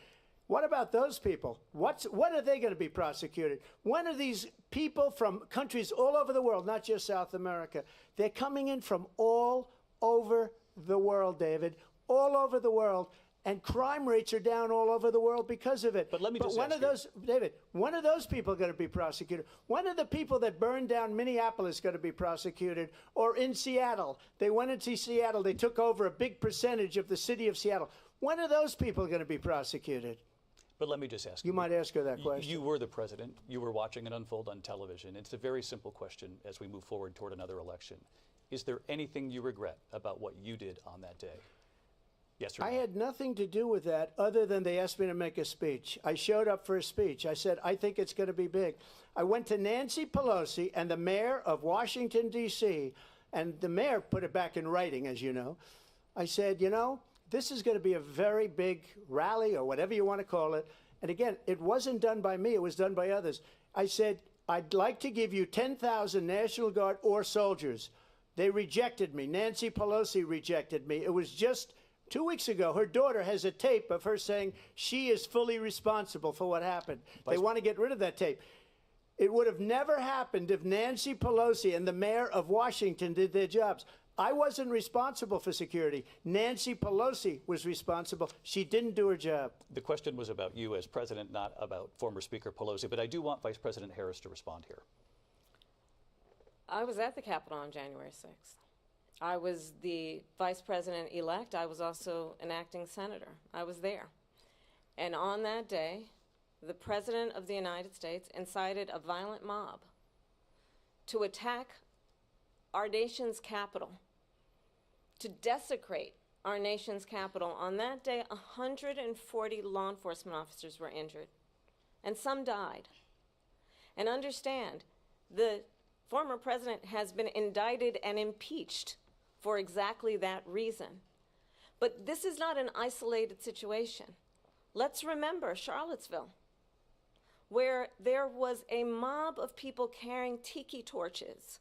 What about those people? When are they going to be prosecuted? When are these people from countries all over the world, not just South America? They're coming in from all over the world, David, all over the world. And crime rates are down all over the world because of it. But let me just when ask are those, David, when are those people going to be prosecuted? When are the people that burned down Minneapolis going to be prosecuted? Or in Seattle? They went into Seattle. They took over a big percentage of the city of Seattle. When are those people going to be prosecuted? But let me just ask you. You might ask her that question. You were the president. You were watching it unfold on television. It's a very simple question as we move forward toward another election. Is there anything you regret about what you did on that day? Yes or no? I had nothing to do with that other than they asked me to make a speech. I showed up for a speech. I said, I think it's going to be big. I went to Nancy Pelosi and the mayor of Washington, D.C., and the mayor put it back in writing, as you know. I said, you know, this is going to be a very big rally or whatever you want to call it. And again, it wasn't done by me. It was done by others. I said, I'd like to give you 10,000 National Guard or soldiers. They rejected me. Nancy Pelosi rejected me. It was just 2 weeks ago. Her daughter has a tape of her saying she is fully responsible for what happened. They want to get rid of that tape. It would have never happened if Nancy Pelosi and the mayor of Washington did their jobs. I wasn't responsible for security. Nancy Pelosi was responsible. She didn't do her job. The question was about you as president, not about former Speaker Pelosi, but I do want Vice President Harris to respond here. I was at the Capitol on January 6th. I was the vice president-elect. I was also an acting senator. I was there. And on that day, the President of the United States incited a violent mob to attack our nation's capital, to desecrate our nation's capital. On that day, 140 law enforcement officers were injured, and some died. And understand, the former president has been indicted and impeached for exactly that reason. But this is not an isolated situation. Let's remember Charlottesville, where there was a mob of people carrying tiki torches,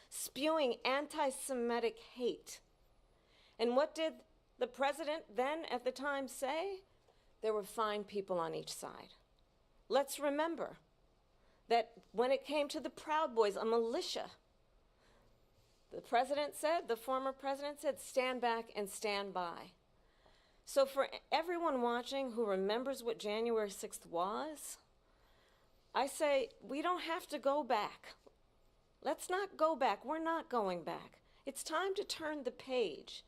spewing anti-Semitic hate. And what did the president then at the time say? There were fine people on each side. Let's remember that when it came to the Proud Boys, a militia, the president said, the former president said, stand back and stand by. So for everyone watching who remembers what January 6th was, I say we don't have to go back. Let's not go back. We're not going back. It's time to turn the page.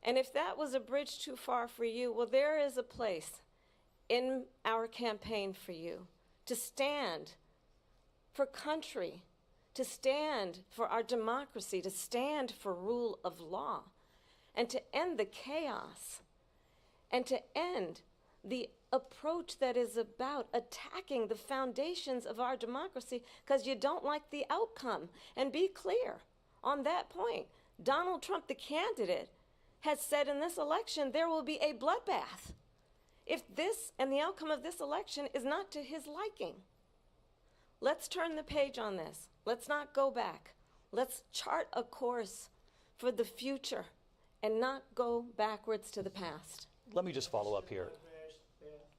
And if that was a bridge too far for you, well, there is a place in our campaign for you to stand for country, to stand for our democracy, to stand for rule of law, and to end the chaos, and to end the approach that is about attacking the foundations of our democracy because you don't like the outcome. And be clear on that point. Donald Trump, the candidate, has said in this election there will be a bloodbath if this and the outcome of this election is not to his liking. Let's turn the page on this. Let's not go back. Let's chart a course for the future and not go backwards to the past. Let me just follow up here.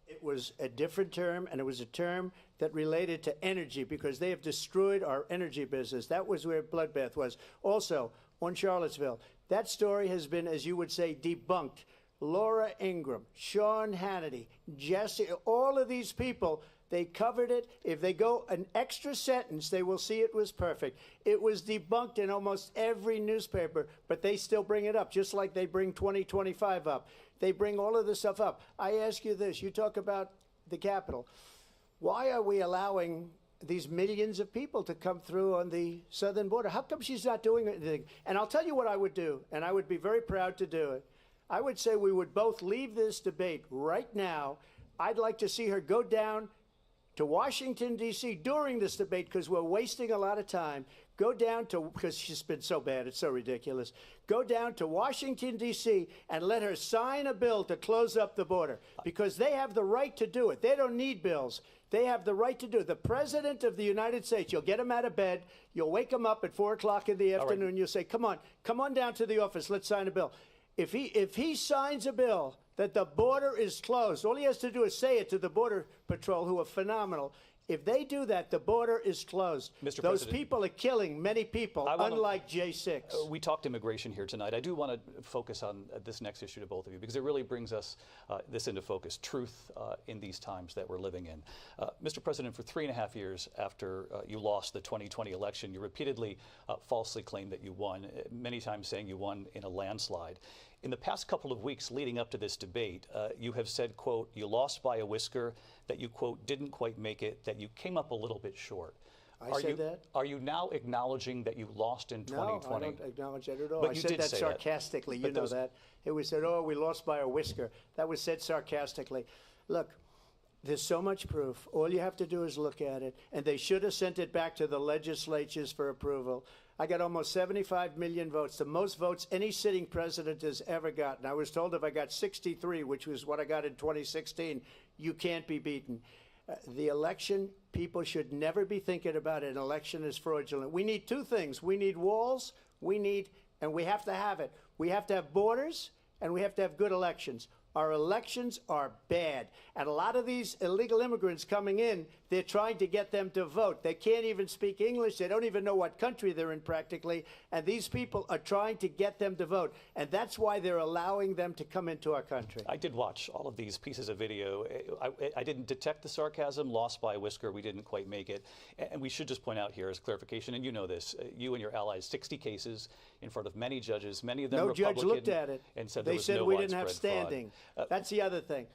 It was a different term, and it was a term that related to energy because they have destroyed our energy business. That was where bloodbath was. Also, on Charlottesville, that story has been, as you would say, debunked. Laura Ingraham, Sean Hannity, Jesse, all of these people, they covered it. If they go an extra sentence, they will see it was perfect. It was debunked in almost every newspaper, but they still bring it up, just like they bring 2025 up. They bring all of this stuff up. I ask you this. You talk about the Capitol. Why are we allowing these millions of people to come through on the southern border? How come she's not doing anything? And I'll tell you what I would do, and I would be very proud to do it. I would say we would both leave this debate right now. I'd like to see her go down to Washington, D.C. during this debate, because we're wasting a lot of time. Go down to, because she's been so bad, it's so ridiculous. Go down to Washington, D.C. and let her sign a bill to close up the border, because they have the right to do it. They don't need bills. They have the right to do it. The President of the United States, you'll get him out of bed, you'll wake him up at 4 o'clock in the afternoon, you'll say, come on down to the office, let's sign a bill. If he signs a bill that the border is closed, all he has to do is say it to the Border Patrol, who are phenomenal. If they do that, the border is closed. Mr. Those President, people are killing many people, unlike J6. We talked immigration here tonight. I do want to focus on this next issue to both of you, because it really brings us this into focus, truth in these times that we're living in. Mr. President, for 3.5 years after you lost the 2020 election, you repeatedly falsely claimed that you won, many times saying you won in a landslide. In the past couple of weeks leading up to this debate, you have said, quote, you lost by a whisker, that you, quote, didn't quite make it, that you came up a little bit short. I said that? Are you now acknowledging that you lost in 2020? No, I don't acknowledge that at all. But I you said did that say sarcastically. You know that. It was said, oh, we lost by a whisker. That was said sarcastically. Look, there's so much proof. All you have to do is look at it. And they should have sent it back to the legislatures for approval. I got almost 75 million votes, the most votes any sitting president has ever gotten. I was told if I got 63, which was what I got in 2016, you can't be beaten. The election, people should never be thinking about an election as fraudulent. We need two things. We need walls, and we have to have it. We have to have borders, and we have to have good elections. Our elections are bad. And a lot of these illegal immigrants coming in, they're trying to get them to vote. They can't even speak English. They don't even know what country they're in practically. And these people are trying to get them to vote. And that's why they're allowing them to come into our country. I did watch all of these pieces of video. I didn't detect the sarcasm, lost by a whisker, we didn't quite make it. And we should just point out here as clarification, and you know this, you and your allies, 60 cases in front of many judges, many of them Republican. No judge looked at it. And said they said no we didn't have standing. That's the other thing.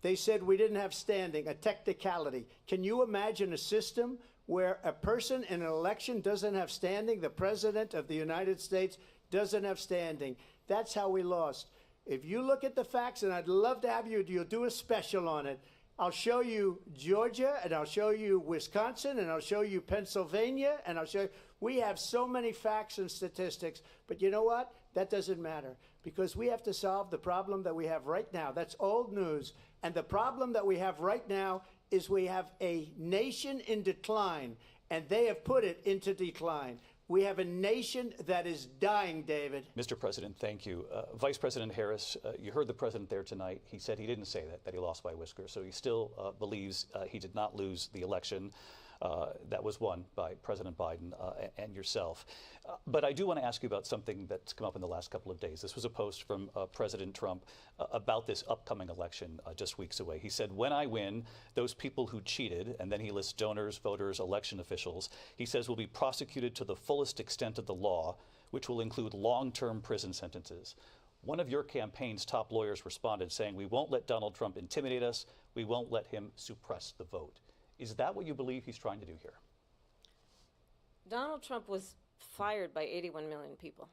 They said we didn't have standing, a technicality. Can you imagine a system where a person in an election doesn't have standing? The President of the United States doesn't have standing. That's how we lost. If you look at the facts, and I'd love to have you'll do a special on it. I'll show you Georgia, and I'll show you Wisconsin, and I'll show you Pennsylvania, and I'll show you. We have so many facts and statistics, but you know what? That doesn't matter, because we have to solve the problem that we have right now. That's old news. And the problem that we have right now is we have a nation in decline, and they have put it into decline. We have a nation that is dying, David. Mr. President, thank you. Vice President Harris, you heard the president there tonight. He said he didn't say that he lost by a whisker. So he still believes he did not lose the election that was won by President Biden and yourself. But I do want to ask you about something that's come up in the last couple of days. This was a post from President Trump about this upcoming election just weeks away. He said, when I win, those people who cheated, and then he lists donors, voters, election officials, he says will be prosecuted to the fullest extent of the law, which will include long-term prison sentences. One of your campaign's top lawyers responded saying, we won't let Donald Trump intimidate us. We won't let him suppress the vote. Is that what you believe he's trying to do here? Donald Trump was fired by 81 million people.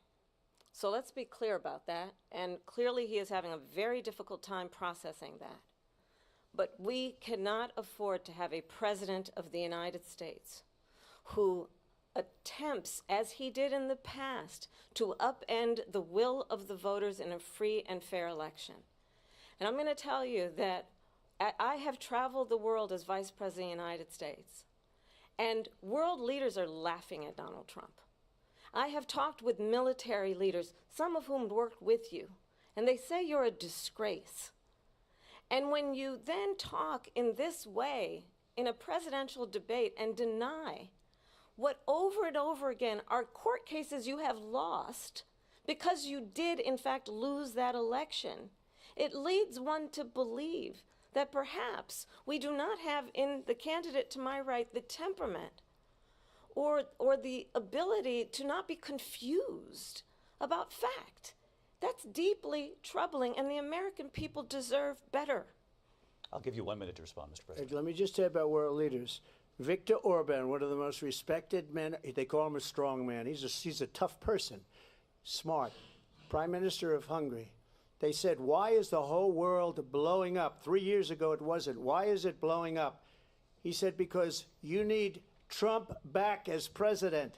So let's be clear about that. And clearly he is having a very difficult time processing that. But we cannot afford to have a president of the United States who attempts, as he did in the past, to upend the will of the voters in a free and fair election. And I'm going to tell you that I have traveled the world as Vice President of the United States, and world leaders are laughing at Donald Trump. I have talked with military leaders, some of whom worked with you, and they say you're a disgrace. And when you then talk in this way in a presidential debate and deny what over and over again are court cases you have lost because you did in fact lose that election, it leads one to believe that perhaps we do not have in the candidate to my right the temperament or the ability to not be confused about fact. That's deeply troubling, and the American people deserve better. I'll give you 1 minute to respond, Mr. President. Let me just tell you about world leaders. Viktor Orban, one of the most respected men, they call him a strong man. He's a tough person, smart. Prime Minister of Hungary. They said, why is the whole world blowing up? 3 years ago it wasn't. Why is it blowing up? He said, because you need Trump back as president.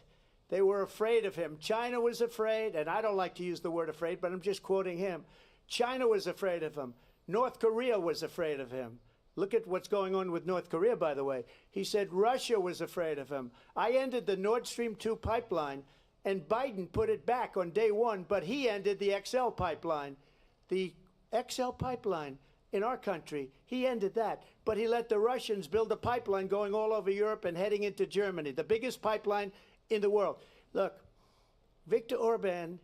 They were afraid of him. China was afraid, and I don't like to use the word afraid, but I'm just quoting him. China was afraid of him. North Korea was afraid of him. Look at what's going on with North Korea, by the way. He said Russia was afraid of him. I ended the Nord Stream 2 pipeline, and Biden put it back on day one, but he ended the XL pipeline. The XL pipeline in our country, he ended that. But he let the Russians build a pipeline going all over Europe and heading into Germany, the biggest pipeline in the world. Look, Viktor Orban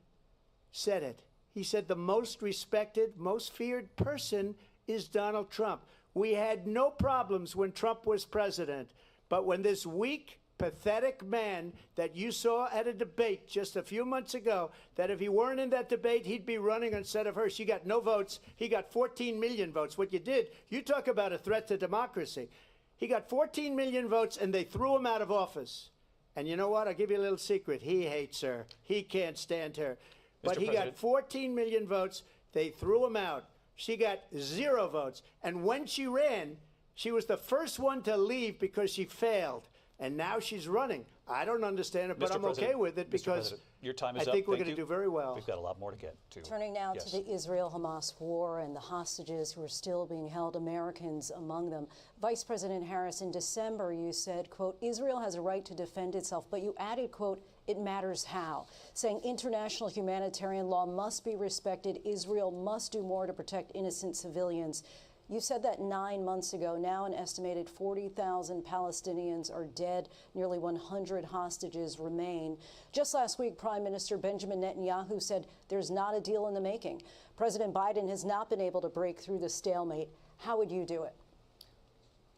said it. He said the most respected, most feared person is Donald Trump. We had no problems when Trump was president, but when this weak, pathetic man that you saw at a debate just a few months ago, that if he weren't in that debate, he'd be running instead of her. She got no votes. He got 14 million votes. What you did, you talk about a threat to democracy. He got 14 million votes, and they threw him out of office. And you know what? I'll give you a little secret. He hates her. He can't stand her. But he got 14 million votes. They threw him out. She got 0 votes. And when she ran, she was the first one to leave because she failed. And now she's running. I don't understand it, but I'm okay with it because your time is I think we're going to do very well. We've got a lot more to get to. Turning now to the Israel-Hamas war and the hostages who are still being held, Americans among them. Vice President Harris, in December, you said, quote, Israel has a right to defend itself, but you added, quote, it matters how, saying international humanitarian law must be respected. Israel must do more to protect innocent civilians. You said that 9 months ago. Now an estimated 40,000 Palestinians are dead. Nearly 100 hostages remain. Just last week, Prime Minister Benjamin Netanyahu said there's not a deal in the making. President Biden has not been able to break through the stalemate. How would you do it?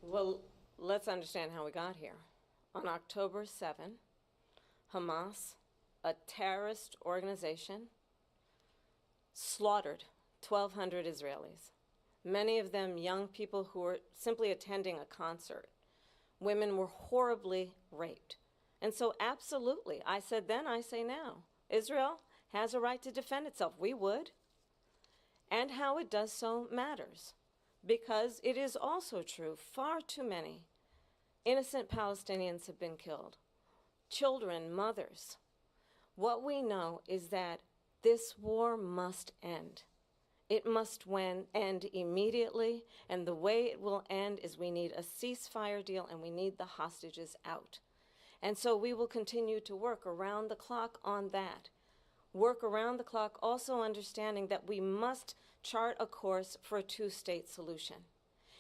Well, let's understand how we got here. On October 7, Hamas, a terrorist organization, slaughtered 1,200 Israelis. Many of them young people who were simply attending a concert. Women were horribly raped. And so absolutely, I said then, I say now, Israel has a right to defend itself. We would. And how it does so matters. Because it is also true, far too many innocent Palestinians have been killed. Children, mothers. What we know is that this war must end. It must end immediately, and the way it will end is we need a ceasefire deal and we need the hostages out. And so we will continue to work around the clock on that. Work around the clock also understanding that we must chart a course for a two-state solution.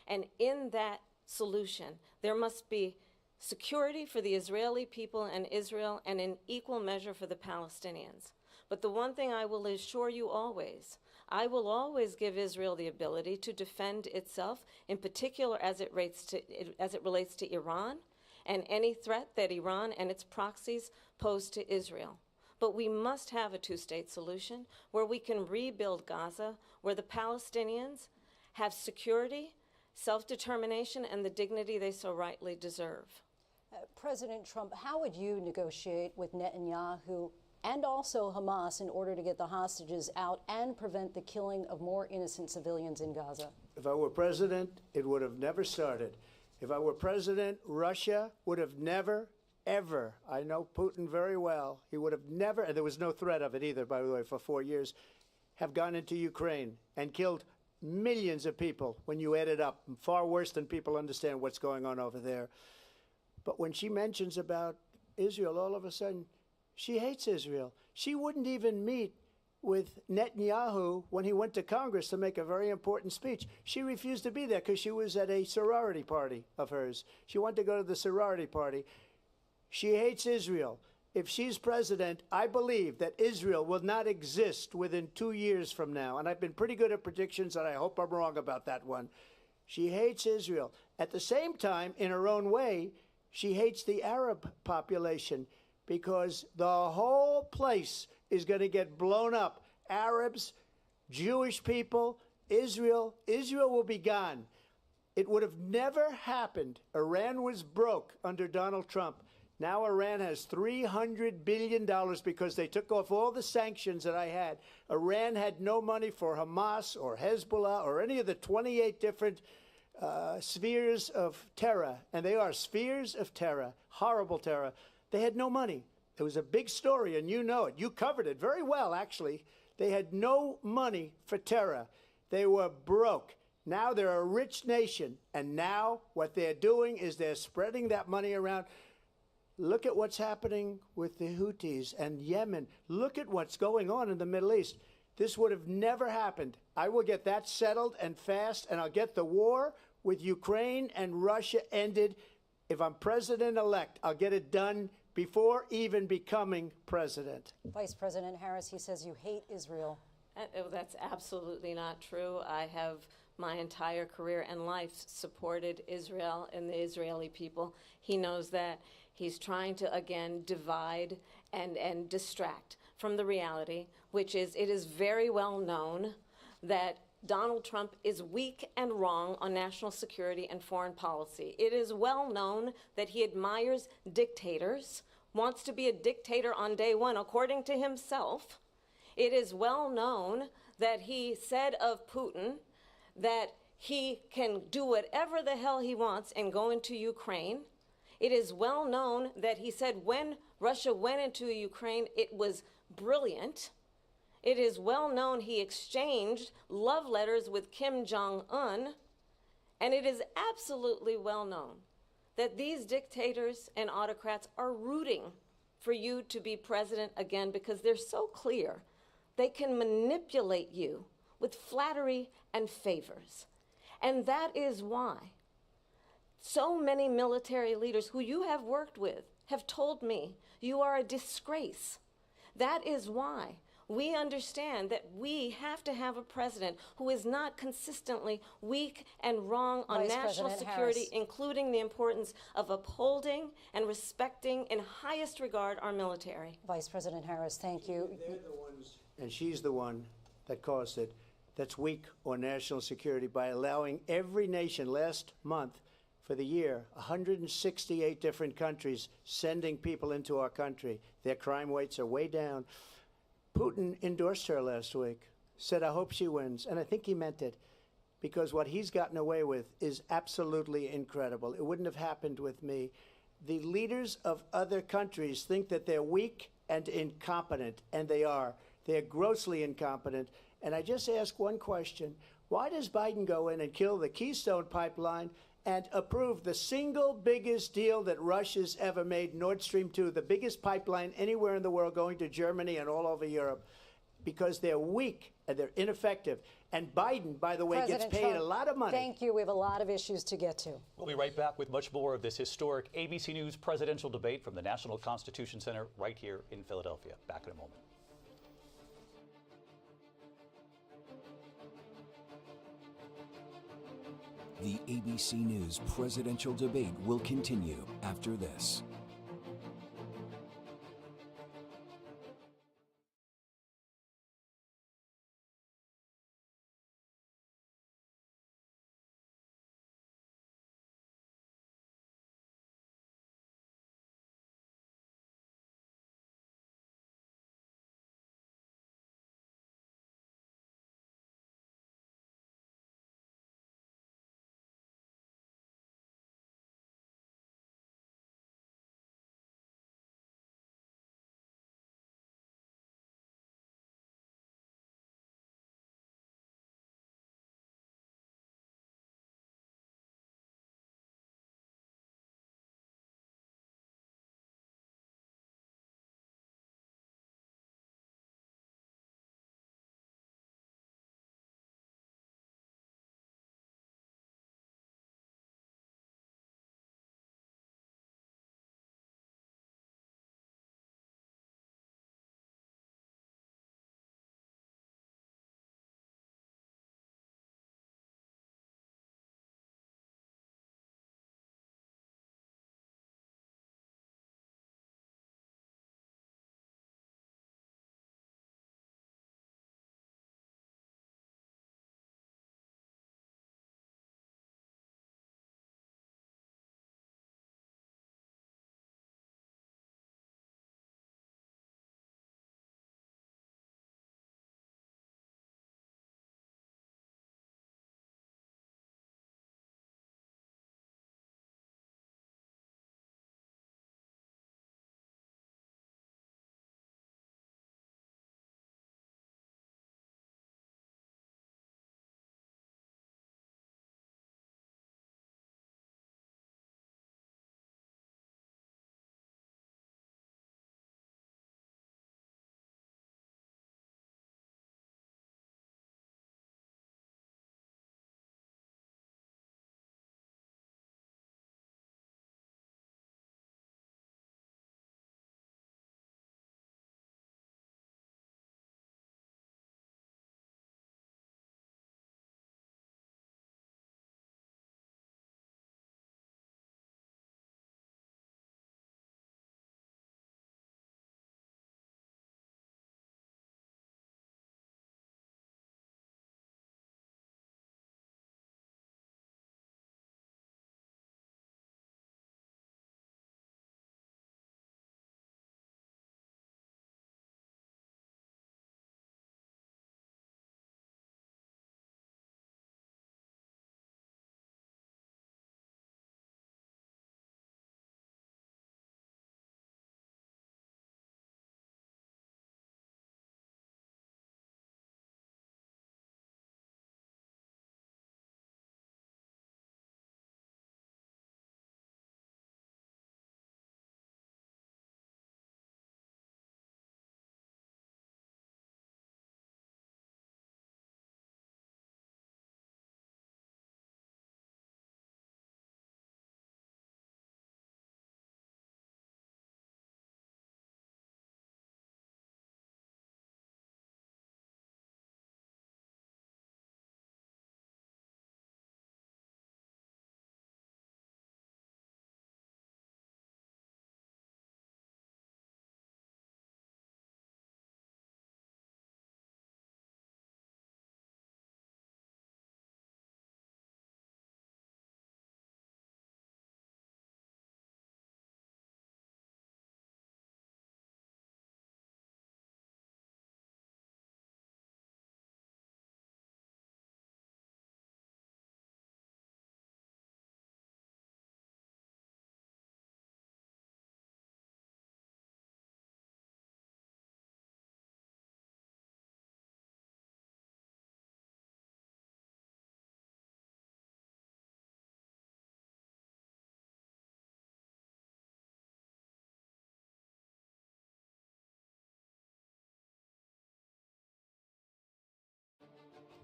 And in that solution, there must be security for the Israeli people and Israel and in equal measure for the Palestinians. But the one thing I will assure you always, I will always give Israel the ability to defend itself, in particular as it relates to Iran and any threat that Iran and its proxies pose to Israel. But we must have a two-state solution where we can rebuild Gaza, where the Palestinians have security, self-determination, and the dignity they so rightly deserve. President Trump, how would you negotiate with Netanyahu and also Hamas in order to get the hostages out and prevent the killing of more innocent civilians in Gaza? If I were president, it would have never started. If I were president, Russia would have never, ever, I know Putin very well, he would have never, and there was no threat of it either, by the way, for 4 years, have gone into Ukraine and killed millions of people when you add it up, far worse than people understand what's going on over there. But when she mentions about Israel, all of a sudden, she hates Israel. She wouldn't even meet with Netanyahu when he went to Congress to make a very important speech. She refused to be there because she was at a sorority party of hers. She wanted to go to the sorority party. She hates Israel. If she's president, I believe that Israel will not exist within 2 years from now. And I've been pretty good at predictions, and I hope I'm wrong about that one. She hates Israel. At the same time, in her own way, she hates the Arab population, because the whole place is going to get blown up. Arabs, Jewish people, Israel will be gone. It would have never happened. Iran was broke under Donald Trump. Now Iran has $300 billion because they took off all the sanctions that I had. Iran had no money for Hamas or Hezbollah or any of the 28 different spheres of terror. And they are spheres of terror, horrible terror. They had no money. It was a big story, and you know it. You covered it very well, actually. They had no money for terror. They were broke. Now they're a rich nation, and now what they're doing is they're spreading that money around. Look at what's happening with the Houthis and Yemen. Look at what's going on in the Middle East. This would have never happened. I will get that settled and fast, and I'll get the war with Ukraine and Russia ended. If I'm president-elect, I'll get it done before even becoming president. Vice President Harris, he says you hate Israel. That's absolutely not true. I have my entire career and life supported Israel and the Israeli people. He knows that. He's trying to, again, divide and distract from the reality, which is it is very well known that Donald Trump is weak and wrong on national security and foreign policy. It is well known that he admires dictators, wants to be a dictator on day one, according to himself. It is well known that he said of Putin that he can do whatever the hell he wants and go into Ukraine. It is well known that he said when Russia went into Ukraine, it was brilliant. It is well known he exchanged love letters with Kim Jong-un. And it is absolutely well known that these dictators and autocrats are rooting for you to be president again because they're so clear they can manipulate you with flattery and favors. And that is why so many military leaders who you have worked with have told me you are a disgrace. That is why we understand that we have to have a president who is not consistently weak and wrong on national security, including the importance of upholding and respecting in highest regard our military. Vice President Harris, thank you. They're the ones, and she's the one that caused it, that's weak on national security by allowing every nation last month for the year, 168 different countries sending people into our country. Their crime rates are way down. Putin endorsed her last week, said, I hope she wins. And I think he meant it, because what he's gotten away with is absolutely incredible. It wouldn't have happened with me. The leaders of other countries think that they're weak and incompetent, and they are. They're grossly incompetent. And I just ask one question. Why does Biden go in and kill the Keystone Pipeline and approve the single biggest deal that Russia's ever made, Nord Stream 2, the biggest pipeline anywhere in the world going to Germany and all over Europe? Because they're weak and they're ineffective. And Biden, by the way, President gets paid Trump, a lot of money. Thank you. We have a lot of issues to get to. We'll be right back with much more of this historic ABC News presidential debate from the National Constitution Center right here in Philadelphia. Back in a moment. The ABC News presidential debate will continue after this.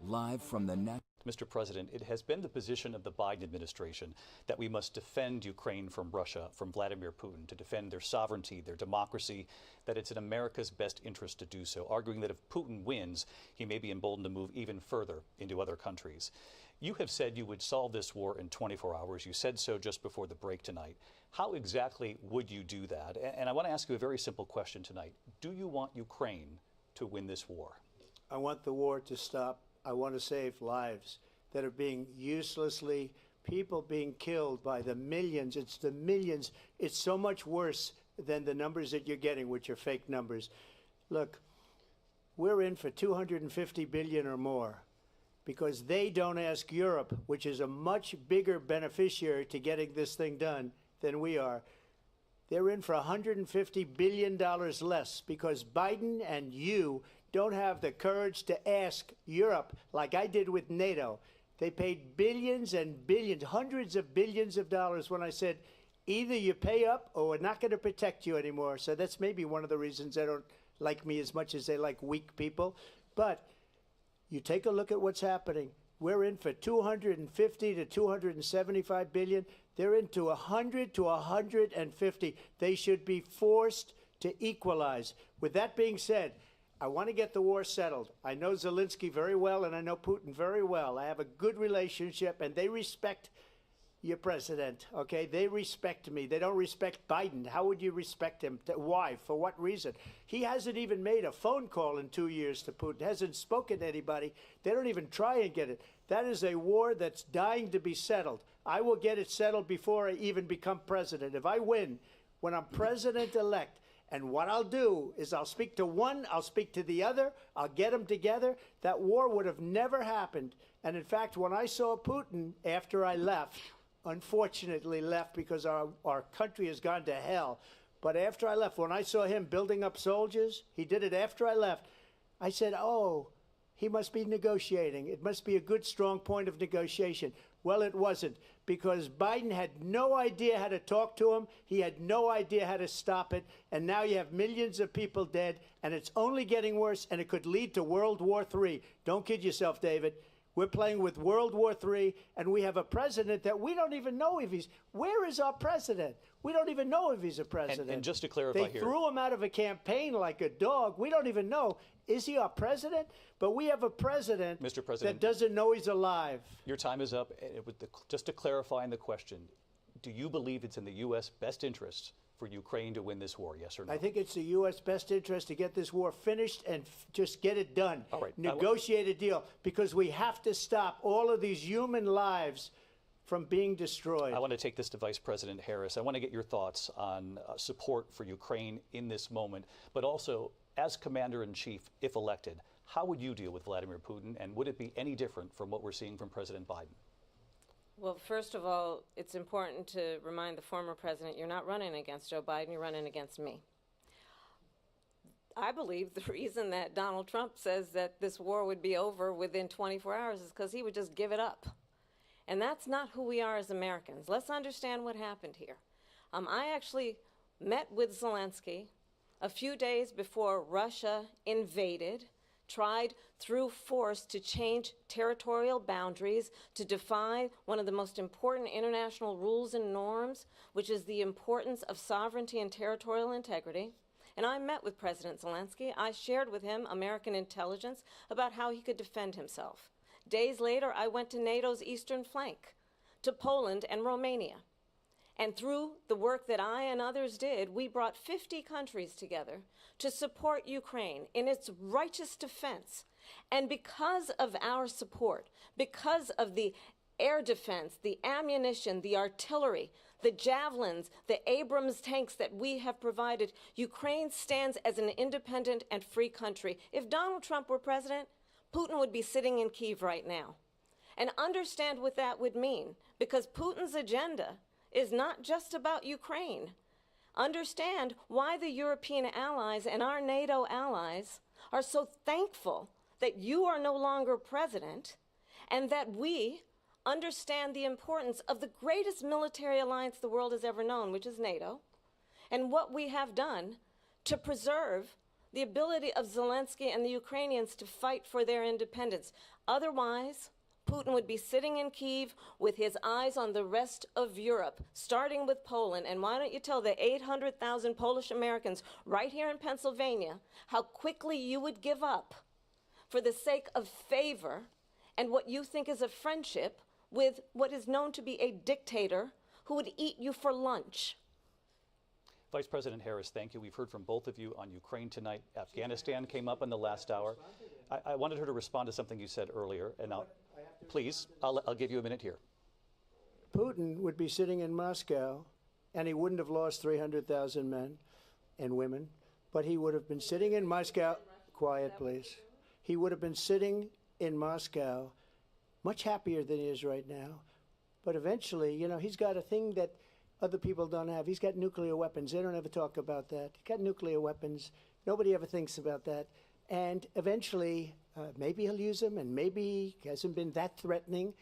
live from the Mr. President, it has been the position of the Biden administration that we must defend Ukraine from Russia, from Vladimir Putin, to defend their sovereignty, their democracy, that it's in America's best interest to do so, arguing that if Putin wins, he may be emboldened to move even further into other countries. You have said you would solve this war in 24 hours. You said so just before the break tonight. How exactly would you do that? And I want to ask you a very simple question tonight. Do you want Ukraine to win this war? I want the war to stop. I want to save lives that are being uselessly, people being killed by the millions. It's the millions. It's so much worse than the numbers that you're getting, which are fake numbers. Look, we're in for 250 billion or more because they don't ask Europe, which is a much bigger beneficiary to getting this thing done than we are. They're in for $150 billion less because Biden and you don't have the courage to ask Europe like I did with NATO. They paid billions and billions, hundreds of billions of dollars when I said, either you pay up or we're not going to protect you anymore. So that's maybe one of the reasons they don't like me as much as they like weak people. But you take a look at what's happening. We're in for 250 to 275 billion. They're into 100 to 150. They should be forced to equalize. With that being said, I want to get the war settled. I know Zelensky very well, and I know Putin very well. I have a good relationship, and they respect your president, okay? They respect me. They don't respect Biden. How would you respect him? Why? For what reason? He hasn't even made a phone call in 2 years to Putin, hasn't spoken to anybody. They don't even try and get it. That is a war that's dying to be settled. I will get it settled before I even become president. If I win, when I'm president-elect, and what I'll do is I'll speak to one, I'll speak to the other, I'll get them together. That war would have never happened. And in fact, when I saw Putin after I left, unfortunately left because our country has gone to hell. But after I left, when I saw him building up soldiers, he did it after I left, I said, oh, he must be negotiating. It must be a good, strong point of negotiation. Well, it wasn't, because Biden had no idea how to talk to him. He had no idea how to stop it. And now you have millions of people dead, and it's only getting worse, and it could lead to World War III. Don't kid yourself, David. We're playing with World War III, and we have a president that we don't even know if he's... Where is our president? We don't even know if he's a president. And just to clarify they threw him out of a campaign like a dog. We don't even know. Is he our president? But we have a president, Mr. President, that doesn't know he's alive. Your time is up. Just to clarify in the question, do you believe it's in the U.S. best interest for Ukraine to win this war, yes or no? I think it's the U.S. best interest to get this war finished and just get it done. All right. Negotiate a deal, because we have to stop all of these human lives from being destroyed. I want to take this to Vice President Harris. I want to get your thoughts on support for Ukraine in this moment, but also as Commander-in-Chief, if elected, how would you deal with Vladimir Putin, and would it be any different from what we're seeing from President Biden? Well, first of all, it's important to remind the former president you're not running against Joe Biden, you're running against me. I believe the reason that Donald Trump says that this war would be over within 24 hours is because he would just give it up. And that's not who we are as Americans. Let's understand what happened here. I actually met with Zelensky a few days before Russia invaded, tried through force to change territorial boundaries, to defy one of the most important international rules and norms, which is the importance of sovereignty and territorial integrity. And I met with President Zelensky. I shared with him American intelligence about how he could defend himself. Days later, I went to NATO's eastern flank, to Poland and Romania. And through the work that I and others did, we brought 50 countries together to support Ukraine in its righteous defense. And because of our support, because of the air defense, the ammunition, the artillery, the javelins, the Abrams tanks that we have provided, Ukraine stands as an independent and free country. If Donald Trump were president, Putin would be sitting in Kyiv right now. And understand what that would mean, because Putin's agenda is not just about Ukraine. Understand why the European allies and our NATO allies are so thankful that you are no longer president, and that we understand the importance of the greatest military alliance the world has ever known, which is NATO, and what we have done to preserve the ability of Zelensky and the Ukrainians to fight for their independence. Otherwise, Putin would be sitting in Kyiv with his eyes on the rest of Europe, starting with Poland. And why don't you tell the 800,000 Polish Americans right here in Pennsylvania how quickly you would give up for the sake of favor and what you think is a friendship with what is known to be a dictator who would eat you for lunch. Vice President Harris, thank you. We've heard from both of you on Ukraine tonight. Afghanistan came up in the last hour. I wanted her to respond to something you said earlier, and please, I'll give you a minute here. Putin would be sitting in Moscow, and he wouldn't have lost 300,000 men and women, but he would have been sitting in Moscow. Quiet, please. He would have been sitting in Moscow much happier than he is right now. But eventually, you know, he's got a thing that other people don't have. He's got nuclear weapons. They don't ever talk about that. He's got nuclear weapons. Nobody ever thinks about that. And eventually, maybe he'll use them, and maybe he hasn't been that threatening,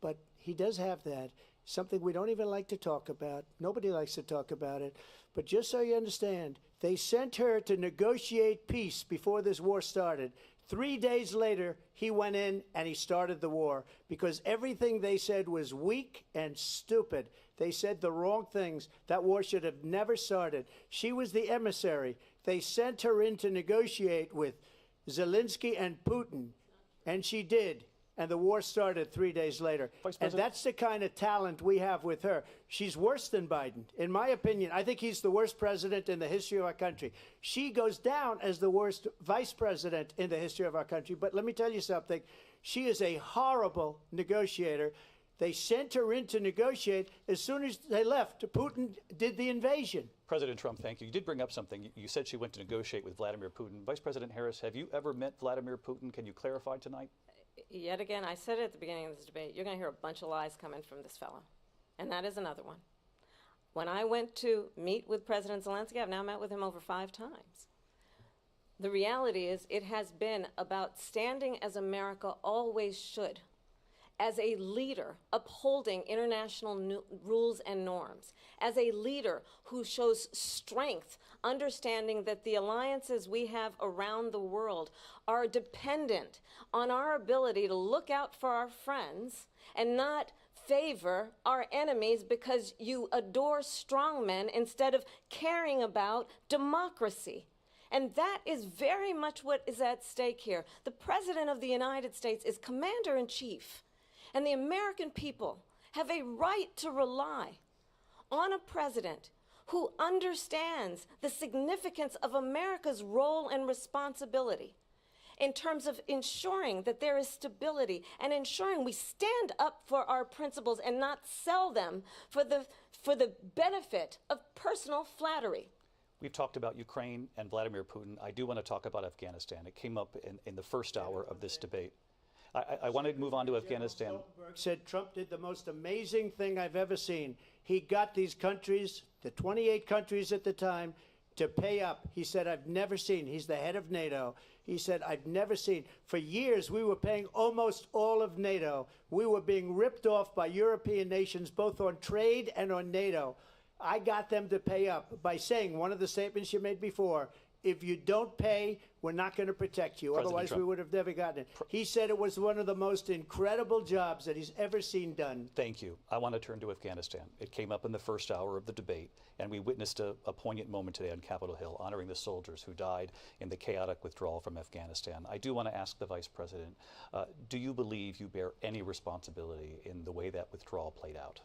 but he does have that. Something we don't even like to talk about. Nobody likes to talk about it. But just so you understand, they sent her to negotiate peace before this war started. 3 days later, he went in and he started the war because everything they said was weak and stupid. They said the wrong things. That war should have never started. She was the emissary. They sent her in to negotiate with Zelensky and Putin, and she did. And the war started 3 days later. And that's the kind of talent we have with her. She's worse than Biden. In my opinion, I think he's the worst president in the history of our country. She goes down as the worst vice president in the history of our country. But let me tell you something. She is a horrible negotiator. They sent her in to negotiate. As soon as they left, Putin did the invasion. President Trump, thank you. You did bring up something. You said she went to negotiate with Vladimir Putin. Vice President Harris, have you ever met Vladimir Putin? Can you clarify tonight? Yet again, I said it at the beginning of this debate, you're going to hear a bunch of lies coming from this fellow. And that is another one. When I went to meet with President Zelensky, I've now met with him over 5 times. The reality is it has been about standing as America always should, as a leader upholding international rules and norms, as a leader who shows strength, understanding that the alliances we have around the world are dependent on our ability to look out for our friends and not favor our enemies because you adore strongmen instead of caring about democracy. And that is very much what is at stake here. The President of the United States is Commander-in-Chief. And the American people have a right to rely on a president who understands the significance of America's role and responsibility in terms of ensuring that there is stability and ensuring we stand up for our principles and not sell them for the benefit of personal flattery. We've talked about Ukraine and Vladimir Putin. I do want to talk about Afghanistan. It came up in the first hour of this debate. I want to move on to Afghanistan. Stoltenberg said Trump did the most amazing thing I've ever seen. He got these countries, the 28 countries at the time, to pay up. He said, I've never seen. He's the head of NATO. He said, I've never seen. For years, we were paying almost all of NATO. We were being ripped off by European nations, both on trade and on NATO. I got them to pay up by saying one of the statements you made before, if you don't pay, we're not going to protect you. President Otherwise, Trump. we would have never gotten it. He said it was one of the most incredible jobs that he's ever seen done. Thank you. I want to turn to Afghanistan. It came up in the first hour of the debate, and we witnessed a poignant moment today on Capitol Hill, honoring the soldiers who died in the chaotic withdrawal from Afghanistan. I do want to ask the Vice President, do you believe you bear any responsibility in the way that withdrawal played out?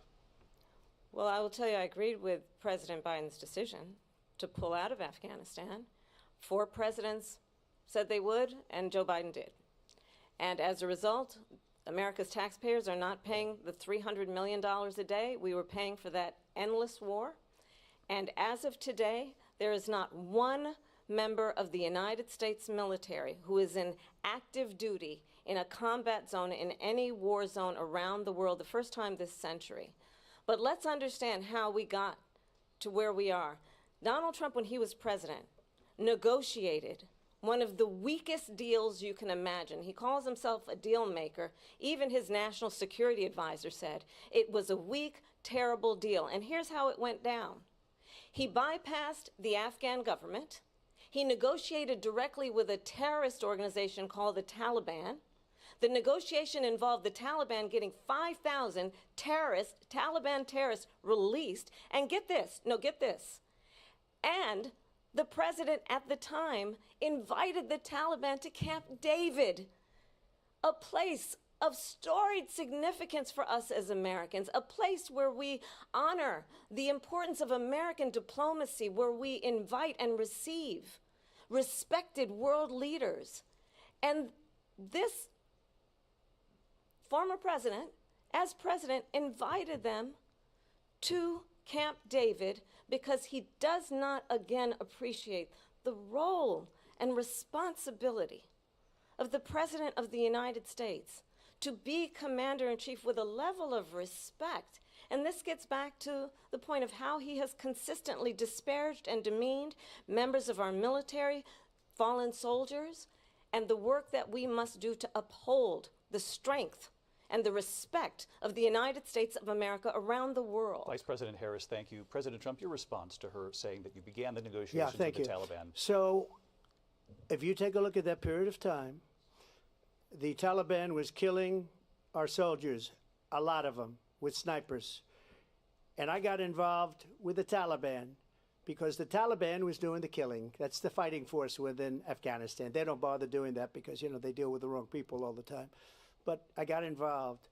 Well, I will tell you, I agreed with President Biden's decision to pull out of Afghanistan. 4 presidents said they would, and Joe Biden did. And as a result, America's taxpayers are not paying the $300 million a day we were paying for that endless war. And as of today, there is not one member of the United States military who is in active duty in a combat zone in any war zone around the world, the first time this century. But let's understand how we got to where we are. Donald Trump, when he was president, negotiated one of the weakest deals you can imagine. He calls himself a deal maker. Even his national security advisor said it was a weak, terrible deal. And here's how it went down. He bypassed the Afghan government. He negotiated directly with a terrorist organization called the Taliban. The negotiation involved the Taliban getting 5,000 Taliban terrorists released. And get this, and the president at the time invited the Taliban to Camp David, a place of storied significance for us as Americans, a place where we honor the importance of American diplomacy, where we invite and receive respected world leaders. And this former president, as president, invited them to Camp David because he does not again appreciate the role and responsibility of the President of the United States to be commander-in-chief with a level of respect. And this gets back to the point of how he has consistently disparaged and demeaned members of our military, fallen soldiers, and the work that we must do to uphold the strength and the respect of the United States of America around the world. Vice President Harris, thank you. President Trump, your response to her saying that you began the negotiations with the Taliban. So if you take a look at that period of time, the Taliban was killing our soldiers, a lot of them, with snipers. And I got involved with the Taliban because the Taliban was doing the killing. That's the fighting force within Afghanistan. They don't bother doing that because, you know, they deal with the wrong people all the time. But I got involved.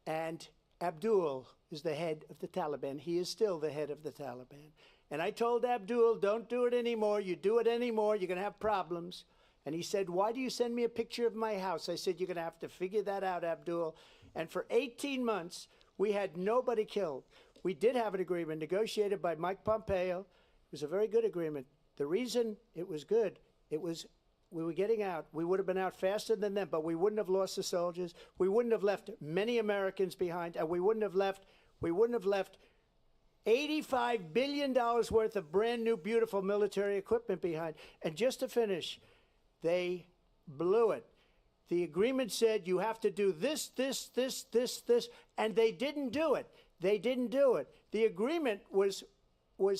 And Abdul is the head of the Taliban. He is still the head of the Taliban. And I told Abdul, don't do it anymore. You do it anymore, you're going to have problems. And he said, why do you send me a picture of my house? I said, you're going to have to figure that out, Abdul. And for 18 months, we had nobody killed. We did have an agreement negotiated by Mike Pompeo. It was a very good agreement. The reason it was good, it was we were getting out. We would have been out faster than them, but we wouldn't have lost the soldiers. We wouldn't have left many Americans behind, and we wouldn't have left $85 billion worth of brand new, beautiful military equipment behind. And just to finish, they blew it. The agreement said you have to do this, and they didn't do it. They didn't do it. The agreement was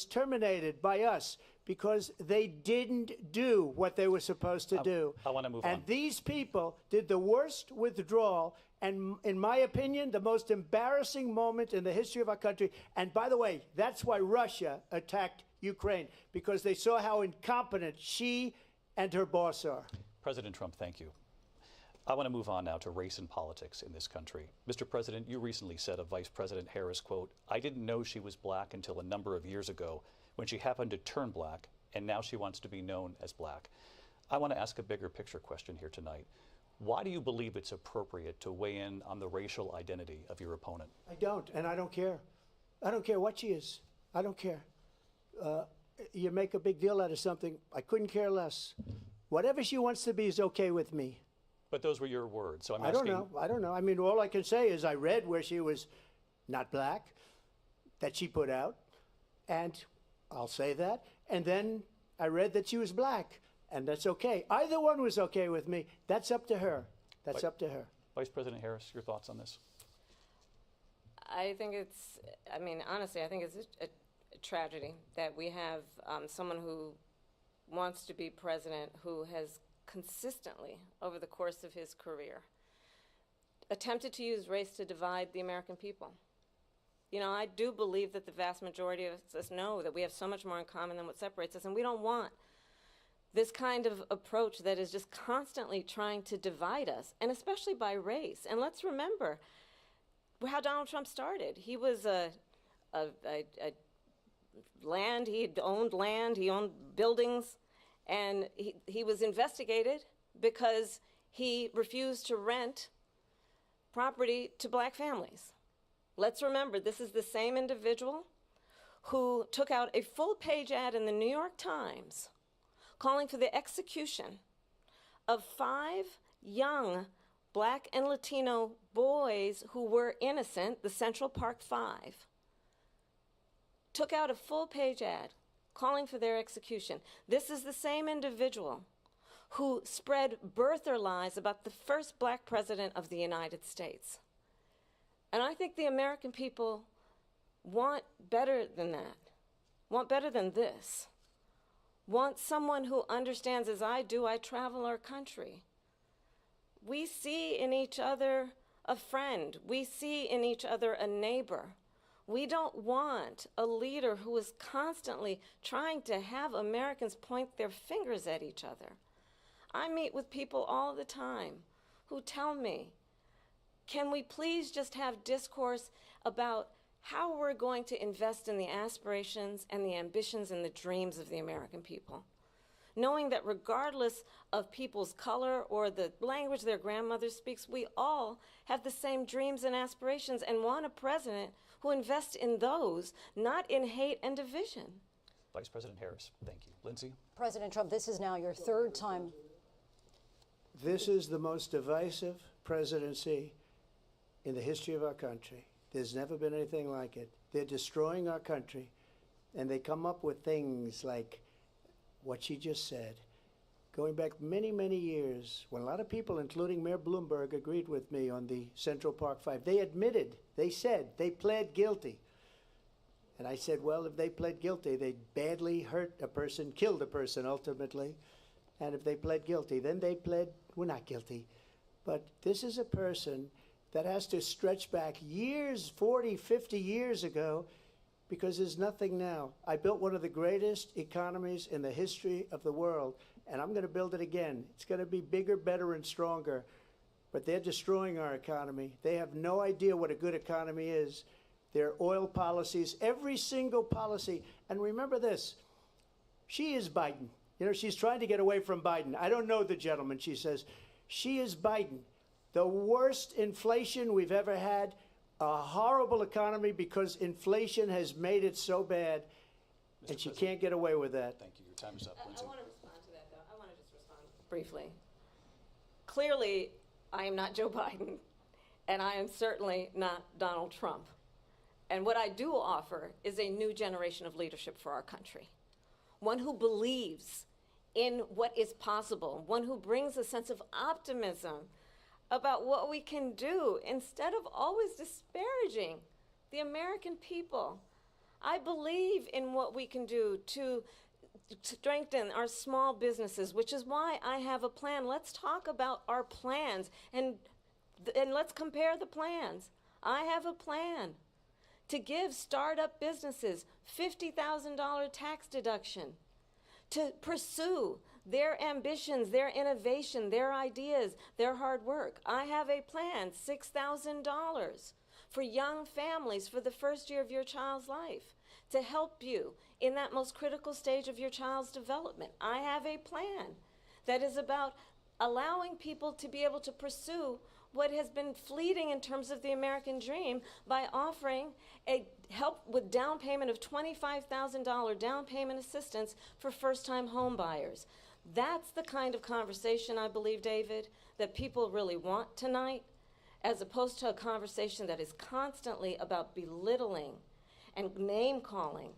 terminated by us because they didn't do what they were supposed to do. I want to move on. And these people did the worst withdrawal, and in my opinion, the most embarrassing moment in the history of our country. And by the way, that's why Russia attacked Ukraine, because they saw how incompetent she and her boss are. President Trump, thank you. I want to move on now to race and politics in this country. Mr. President, you recently said of Vice President Harris, quote, I didn't know she was black until a number of years ago when she happened to turn black, and now she wants to be known as black. I want to ask a bigger picture question here tonight. Why do you believe it's appropriate to weigh in on the racial identity of your opponent? I don't, and I don't care. I don't care what she is. I don't care. You make a big deal out of something. I couldn't care less. Whatever she wants to be is okay with me. But those were your words, so I'm asking. I don't know. I mean, all I can say is I read where she was not black, that she put out, and I'll say that. And then I read that she was black, and that's okay. Either one was okay with me. That's up to her. That's up to her. Vice President Harris, your thoughts on this? I think it's, I mean, honestly, I think it's a tragedy that we have someone who wants to be president who has consistently, over the course of his career, attempted to use race to divide the American people. You know, I do believe that the vast majority of us know that we have so much more in common than what separates us, and we don't want this kind of approach that is just constantly trying to divide us, and especially by race. And let's remember how Donald Trump started. He was land, he owned buildings, and he was investigated because he refused to rent property to black families. Let's remember, this is the same individual who took out a full-page ad in the New York Times calling for the execution of 5 young black and Latino boys who were innocent, the Central Park 5. Took out a full-page ad calling for their execution. This is the same individual who spread birther lies about the first black president of the United States. And I think the American people want better than that, want better than this, want someone who understands, as I do. I travel our country. We see in each other a friend. We see in each other a neighbor. We don't want a leader who is constantly trying to have Americans point their fingers at each other. I meet with people all the time who tell me, can we please just have discourse about how we're going to invest in the aspirations and the ambitions and the dreams of the American people? Knowing that regardless of people's color or the language their grandmother speaks, we all have the same dreams and aspirations and want a president who invests in those, not in hate and division. Vice President Harris, thank you. Lindsay? President Trump, this is now your third time. This is the most divisive presidency in the history of our country. There's never been anything like it. They're destroying our country, and they come up with things like what she just said. Going back many, many years, when a lot of people, including Mayor Bloomberg, agreed with me on the Central Park Five, they admitted, they said, they pled guilty. And I said, well, if they pled guilty, they badly hurt a person, killed a person ultimately. And if they pled guilty, then they pled, we're not guilty. But this is a person that has to stretch back years, 40, 50 years ago, because there's nothing now. I built one of the greatest economies in the history of the world, and I'm going to build it again. It's going to be bigger, better, and stronger. But they're destroying our economy. They have no idea what a good economy is. Their oil policies, every single policy. And remember this, she is Biden. You know, she's trying to get away from Biden. I don't know the gentleman, she says. She is Biden. The worst inflation we've ever had, a horrible economy because inflation has made it so bad, and she can't get away with that. Thank you. Your time is up, Lindsay. I want to respond to that, though. I want to just respond briefly. Clearly, I am not Joe Biden, and I am certainly not Donald Trump. And what I do offer is a new generation of leadership for our country. One who believes in what is possible, one who brings a sense of optimism about what we can do instead of always disparaging the American people. I believe in what we can do to strengthen our small businesses, which is why I have a plan. Let's talk about our plans and let's compare the plans. I have a plan to give startup businesses $50,000 tax deduction, to pursue their ambitions, their innovation, their ideas, their hard work. I have a plan, $6,000 for young families for the first year of your child's life, to help you in that most critical stage of your child's development. I have a plan that is about allowing people to be able to pursue what has been fleeting in terms of the American dream by offering a help with down payment of $25,000 down payment assistance for first-time home buyers. That's the kind of conversation, I believe, David, that people really want tonight, as opposed to a conversation that is constantly about belittling and name-calling.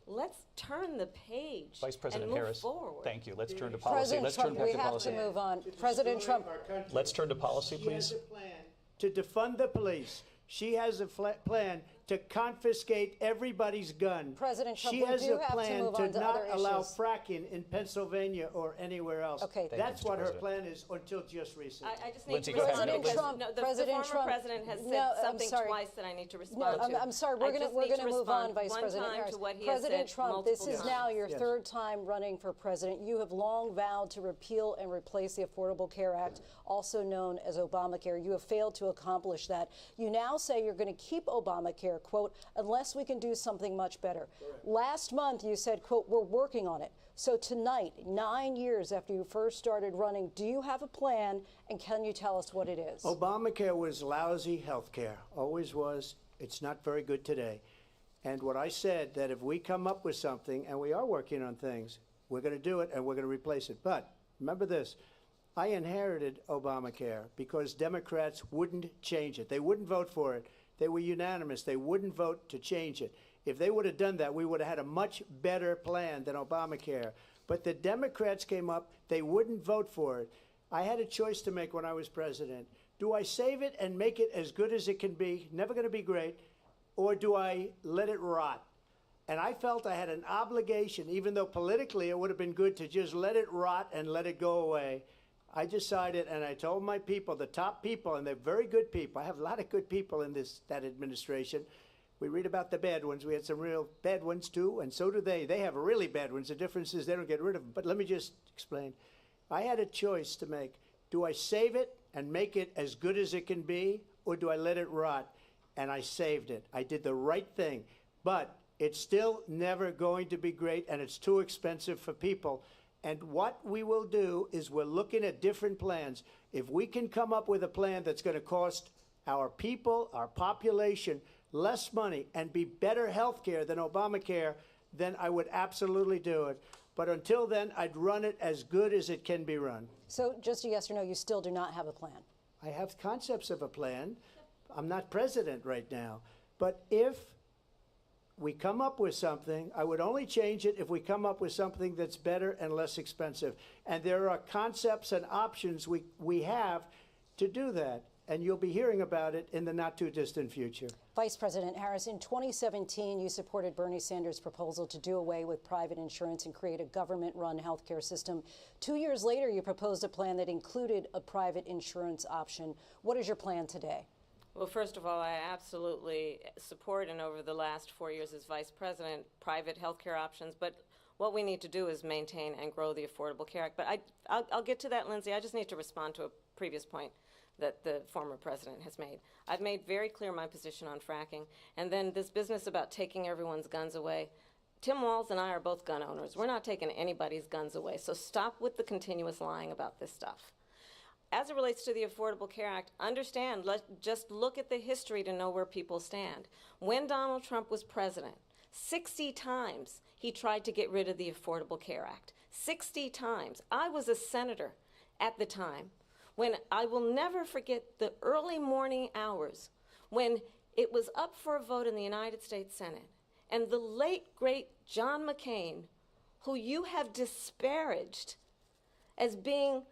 Let's turn the page Vice President and move Harris, forward. thank you. Let's turn to policy. President Trump, we have to move on. President Trump. Let's turn to policy, She please. has a plan to defund the police. She has a plan to confiscate everybody's gun. President Trump, she we has do a have to plan move on to not other allow issues. fracking in Pennsylvania or anywhere else. Okay. That's Thank you, what Mr. her President. plan is until just recently. I just need Lindsay, to go ahead. respond President because Trump, the President former Trump. president has said No, I'm something sorry. twice that I need to No, respond to. I'm sorry. I We're just going need to to move on, respond Vice one President time Harris. to what he has President said Trump, this multiple is now your Yes. third time running for president. You have long vowed to repeal and replace the Affordable Care Act, also known as Obamacare. You have failed to accomplish that. You now say you're going to keep Obamacare, quote, unless we can do something much better. Last month, you said, quote, we're working on it. So tonight, 9 years after you first started running, do you have a plan, and can you tell us what it is? Obamacare was lousy health care, always was. It's not very good today. And what I said, that if we come up with something, and we are working on things, we're going to do it and we're going to replace it. But remember this, I inherited Obamacare because Democrats wouldn't change it. They wouldn't vote for it. They were unanimous. They wouldn't vote to change it. If they would have done that, we would have had a much better plan than Obamacare. But the Democrats came up. They wouldn't vote for it. I had a choice to make when I was president. Do I save it and make it as good as it can be, never going to be great, or do I let it rot? And I felt I had an obligation, even though politically it would have been good to just let it rot and let it go away. I decided, and I told my people, the top people, and they're very good people. I have a lot of good people in that administration. We read about the bad ones. We had some real bad ones too, and so do they. They have really bad ones. The difference is they don't get rid of them. But let me just explain. I had a choice to make. Do I save it and make it as good as it can be, or do I let it rot? And I saved it. I did the right thing. But it's still never going to be great, and it's too expensive for people. And what we will do is we're looking at different plans. If we can come up with a plan that's going to cost our people, our population, less money and be better health care than Obamacare, then I would absolutely do it. But until then, I'd run it as good as it can be run. So just a yes or no, you still do not have a plan? I have concepts of a plan. I'm not president right now. But if we come up with something, I would only change it if we come up with something that's better and less expensive. And there are concepts and options we have to do that. And you'll be hearing about it in the not too distant future. Vice President Harris, in 2017, you supported Bernie Sanders' proposal to do away with private insurance and create a government-run healthcare system. 2 years later, you proposed a plan that included a private insurance option. What is your plan today? Well, first of all, I absolutely support, and over the last 4 years as vice president, private health care options. But what we need to do is maintain and grow the Affordable Care Act. But I'll get to that, Lindsay. I just need to respond to a previous point that the former president has made. I've made very clear my position on fracking. And then this business about taking everyone's guns away. Tim Walz and I are both gun owners. We're not taking anybody's guns away. So stop with the continuous lying about this stuff. As it relates to the Affordable Care Act, understand, just look at the history to know where people stand. When Donald Trump was president, 60 times he tried to get rid of the Affordable Care Act. 60 times. I was a senator at the time when I will never forget the early morning hours when it was up for a vote in the United States Senate. And the late, great John McCain, who you have disparaged as being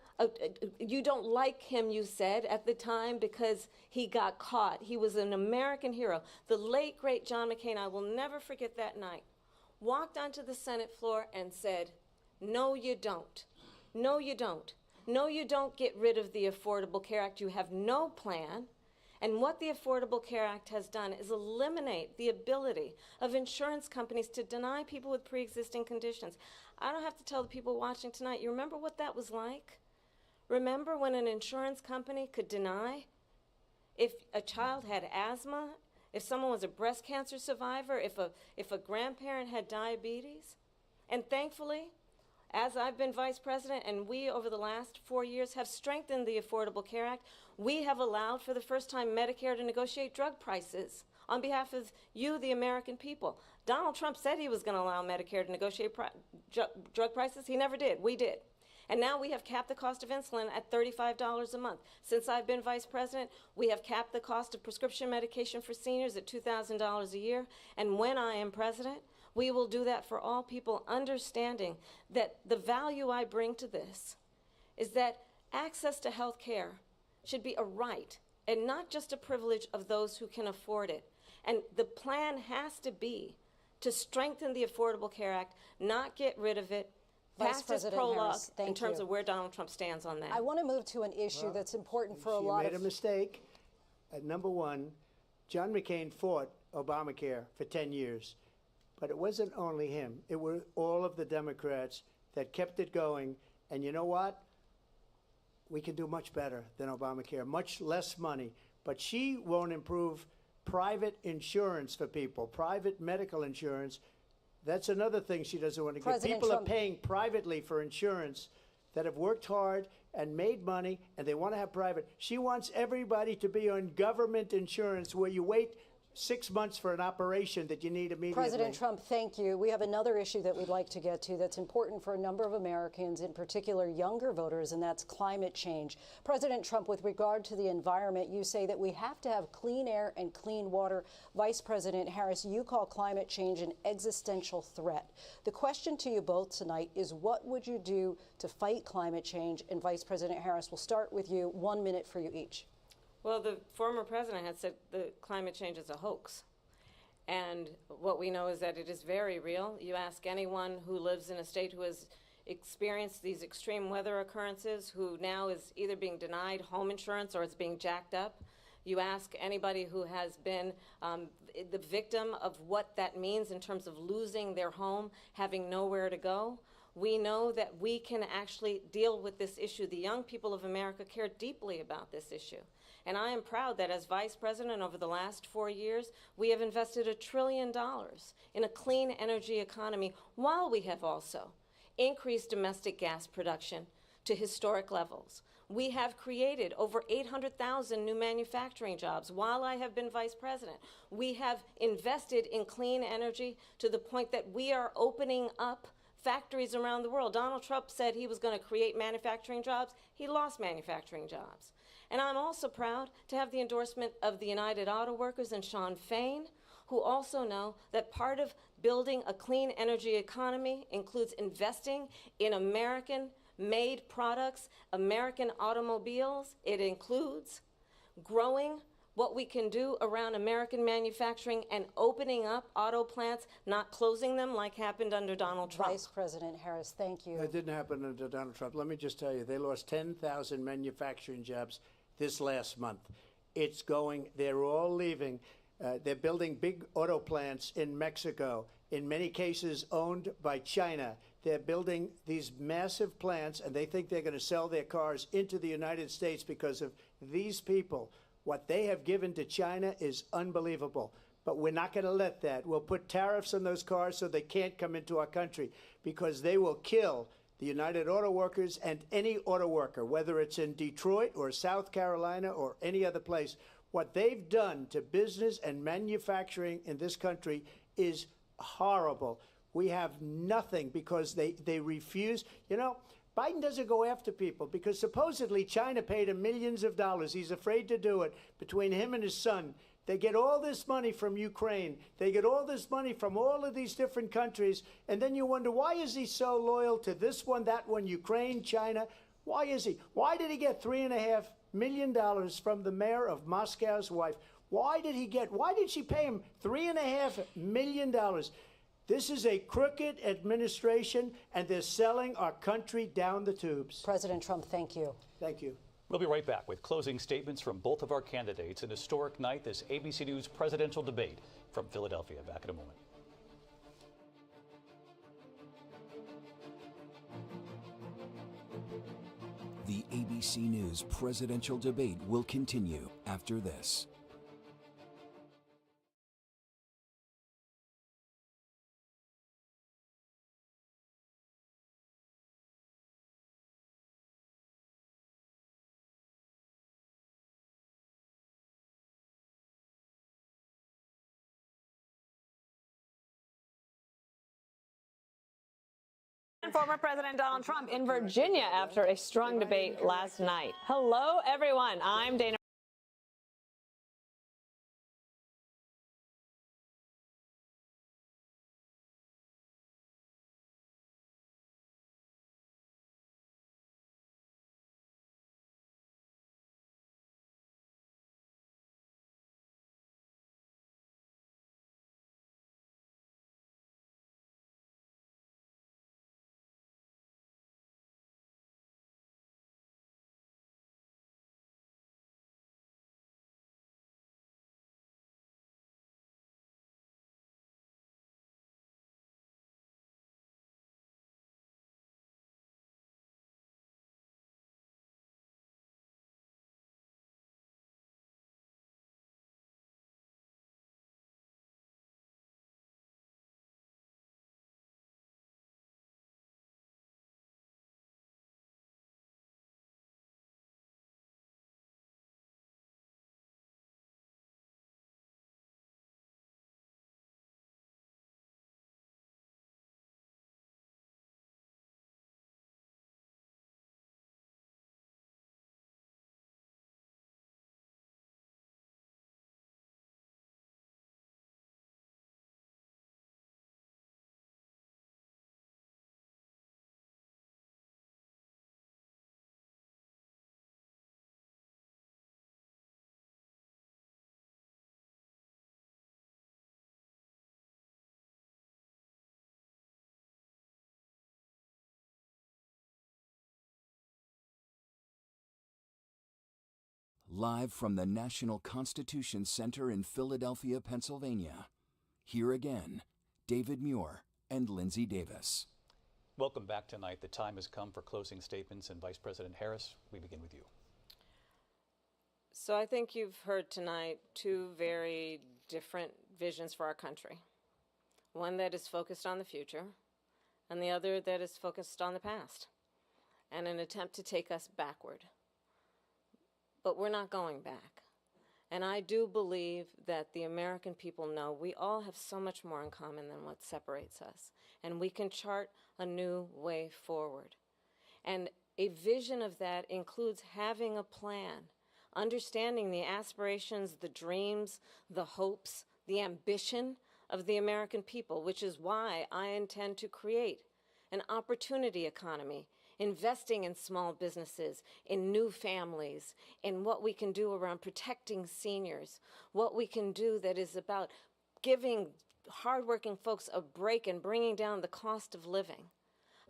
you don't like him, you said, at the time because he got caught. He was an American hero. The late, great John McCain, I will never forget that night, walked onto the Senate floor and said, no, you don't. No, you don't. No, you don't get rid of the Affordable Care Act. You have no plan. And what the Affordable Care Act has done is eliminate the ability of insurance companies to deny people with pre-existing conditions. I don't have to tell the people watching tonight, you remember what that was like? Remember when an insurance company could deny if a child had asthma, if someone was a breast cancer survivor, if a grandparent had diabetes? And thankfully, as I've been vice president and we over the last 4 years have strengthened the Affordable Care Act, we have allowed for the first time Medicare to negotiate drug prices on behalf of you, the American people. Donald Trump said he was going to allow Medicare to negotiate drug prices. He never did. We did. And now we have capped the cost of insulin at $35 a month. Since I've been vice president, we have capped the cost of prescription medication for seniors at $2,000 a year. And when I am president, we will do that for all people, understanding that the value I bring to this is that access to health care should be a right and not just a privilege of those who can afford it. And the plan has to be to strengthen the Affordable Care Act, not get rid of it. Vice President Harris, thank you. In terms of where Donald Trump stands on that. I want to move to an issue that's important for a lot of... She made a mistake. Number one, John McCain fought Obamacare for 10 years. But it wasn't only him. It were all of the Democrats that kept it going. And you know what? We can do much better than Obamacare, much less money. But she won't improve private insurance for people, private medical insurance. That's another thing she doesn't want to get. People are paying privately for insurance that have worked hard and made money, and they want to have private. She wants everybody to be on government insurance where you wait 6 months for an operation that you need immediately. President Trump, thank you. We have another issue that we'd like to get to that's important for a number of Americans, in particular younger voters, and that's climate change. President Trump, with regard to the environment, you say that we have to have clean air and clean water. Vice President Harris, you call climate change an existential threat. The question to you both tonight is, what would you do to fight climate change? And Vice President Harris, we'll start with you. 1 minute for you each. Well, the former president had said the climate change is a hoax. And what we know is that it is very real. You ask anyone who lives in a state who has experienced these extreme weather occurrences, who now is either being denied home insurance or it's being jacked up. You ask anybody who has been the victim of what that means in terms of losing their home, having nowhere to go. We know that we can actually deal with this issue. The young people of America care deeply about this issue. And I am proud that as Vice President over the last 4 years, we have invested $1 trillion in a clean energy economy, while we have also increased domestic gas production to historic levels. We have created over 800,000 new manufacturing jobs while I have been Vice President. We have invested in clean energy to the point that we are opening up factories around the world. Donald Trump said he was going to create manufacturing jobs. He lost manufacturing jobs. And I'm also proud to have the endorsement of the United Auto Workers and Sean Fain, who also know that part of building a clean energy economy includes investing in American-made products, American automobiles. It includes growing what we can do around American manufacturing and opening up auto plants, not closing them like happened under Donald Trump. Vice President Harris, thank you. It didn't happen under Donald Trump. Let me just tell you, they lost 10,000 manufacturing jobs this last month. It's going, they're all leaving. They're building big auto plants in Mexico, in many cases owned by China. They're building these massive plants, and they think they're going to sell their cars into the United States because of these people. What they have given to China is unbelievable. But we're not going to let that. We'll put tariffs on those cars so they can't come into our country, because they will kill the United Auto Workers and any auto worker, whether it's in Detroit or South Carolina or any other place. What they've done to business and manufacturing in this country is horrible. We have nothing because they refuse. You know, Biden doesn't go after people because supposedly China paid him millions of dollars. He's afraid to do it. Between him and his son, they get all this money from Ukraine. They get all this money from all of these different countries. And then you wonder, why is he so loyal to this one, that one, Ukraine, China? Why is he? Why did he get $3.5 million from the mayor of Moscow's wife? Why did she pay him $3.5 million? This is a crooked administration, and they're selling our country down the tubes. President Trump, thank you. Thank you. We'll be right back with closing statements from both of our candidates. An historic night, this ABC News presidential debate from Philadelphia. Back in a moment. The ABC News presidential debate will continue after this. Former President Donald Trump in Virginia after a strong debate last night. Hello, everyone. I'm Dana. Live from the National Constitution Center in Philadelphia, Pennsylvania. Here again, David Muir and Lindsay Davis. Welcome back tonight. The time has come for closing statements, and Vice President Harris, we begin with you. So I think you've heard tonight two very different visions for our country. One that is focused on the future, and the other that is focused on the past, and an attempt to take us backward. But we're not going back. And I do believe that the American people know we all have so much more in common than what separates us, and we can chart a new way forward. And a vision of that includes having a plan, understanding the aspirations, the dreams, the hopes, the ambition of the American people, which is why I intend to create an opportunity economy, investing in small businesses, in new families, in what we can do around protecting seniors, what we can do that is about giving hardworking folks a break and bringing down the cost of living.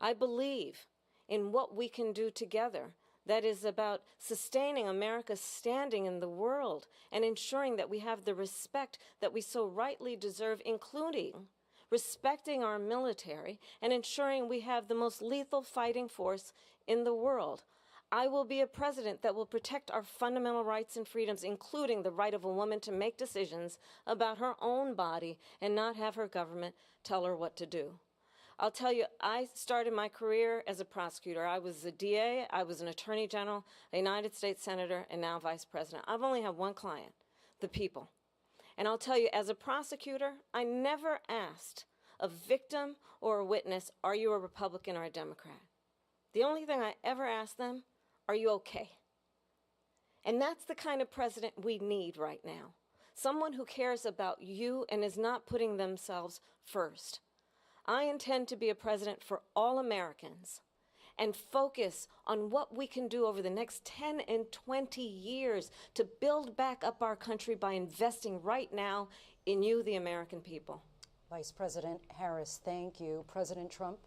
I believe in what we can do together that is about sustaining America's standing in the world and ensuring that we have the respect that we so rightly deserve, including respecting our military and ensuring we have the most lethal fighting force in the world. I will be a president that will protect our fundamental rights and freedoms, including the right of a woman to make decisions about her own body and not have her government tell her what to do. I'll tell you, I started my career as a prosecutor. I was a DA, I was an attorney general, a United States senator, and now vice president. I've only had one client, the people. And I'll tell you, as a prosecutor, I never asked a victim or a witness, are you a Republican or a Democrat? The only thing I ever asked them, are you okay? And that's the kind of president we need right now. Someone who cares about you and is not putting themselves first. I intend to be a president for all Americans and focus on what we can do over the next 10 and 20 years to build back up our country by investing right now in you, the American people. Vice President Harris, thank you. President Trump?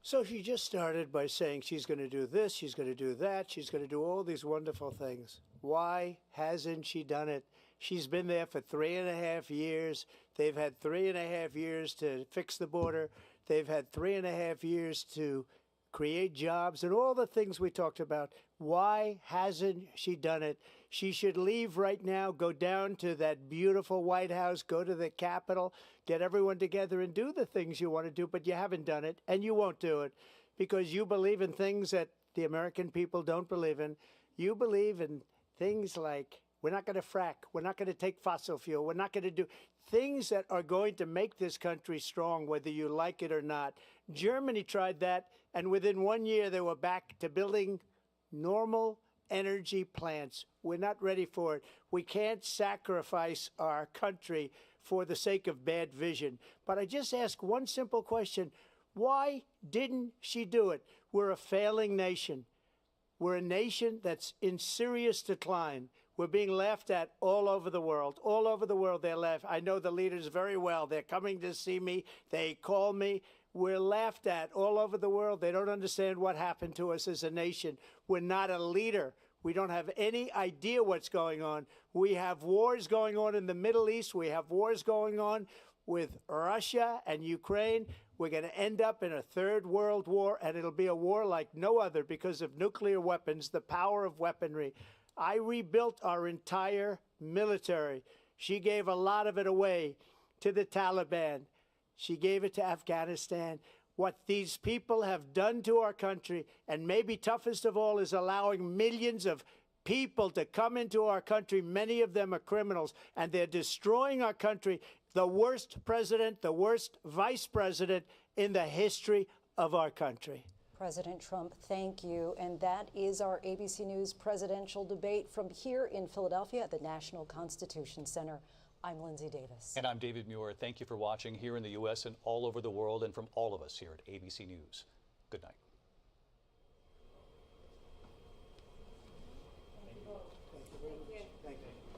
So she just started by saying she's going to do this, she's going to do that, she's going to do all these wonderful things. Why hasn't she done it? She's been there for 3.5 years. They've had 3.5 years to fix the border. They've had 3.5 years to create jobs and all the things we talked about. Why hasn't she done it? She should leave right now, go down to that beautiful White House, go to the Capitol, get everyone together and do the things you want to do, but you haven't done it, and you won't do it because you believe in things that the American people don't believe in. You believe in things like we're not going to frack, we're not going to take fossil fuel, we're not going to do things that are going to make this country strong, whether you like it or not. Germany tried that, and within 1 year they were back to building normal energy plants. We're not ready for it. We can't sacrifice our country for the sake of bad vision. But I just ask one simple question. Why didn't she do it? We're a failing nation. We're a nation that's in serious decline. We're being laughed at all over the world. All over the world they're laughed. I know the leaders very well. They're coming to see me. They call me. We're laughed at all over the world. They don't understand what happened to us as a nation. We're not a leader. We don't have any idea what's going on. We have wars going on in the Middle East. We have wars going on with Russia and Ukraine. We're going to end up in a third world war, and it'll be a war like no other because of nuclear weapons, the power of weaponry. I rebuilt our entire military. She gave a lot of it away to the Taliban. She gave it to Afghanistan. What these people have done to our country, and maybe toughest of all, is allowing millions of people to come into our country. Many of them are criminals, and they're destroying our country. The worst president, the worst vice president in the history of our country. President Trump, thank you. And that is our ABC News presidential debate from here in Philadelphia at the National Constitution Center. I'm Lindsay Davis. And I'm David Muir. Thank you for watching here in the U.S. and all over the world, and from all of us here at ABC News. Good night. Thank you very much. Thank you.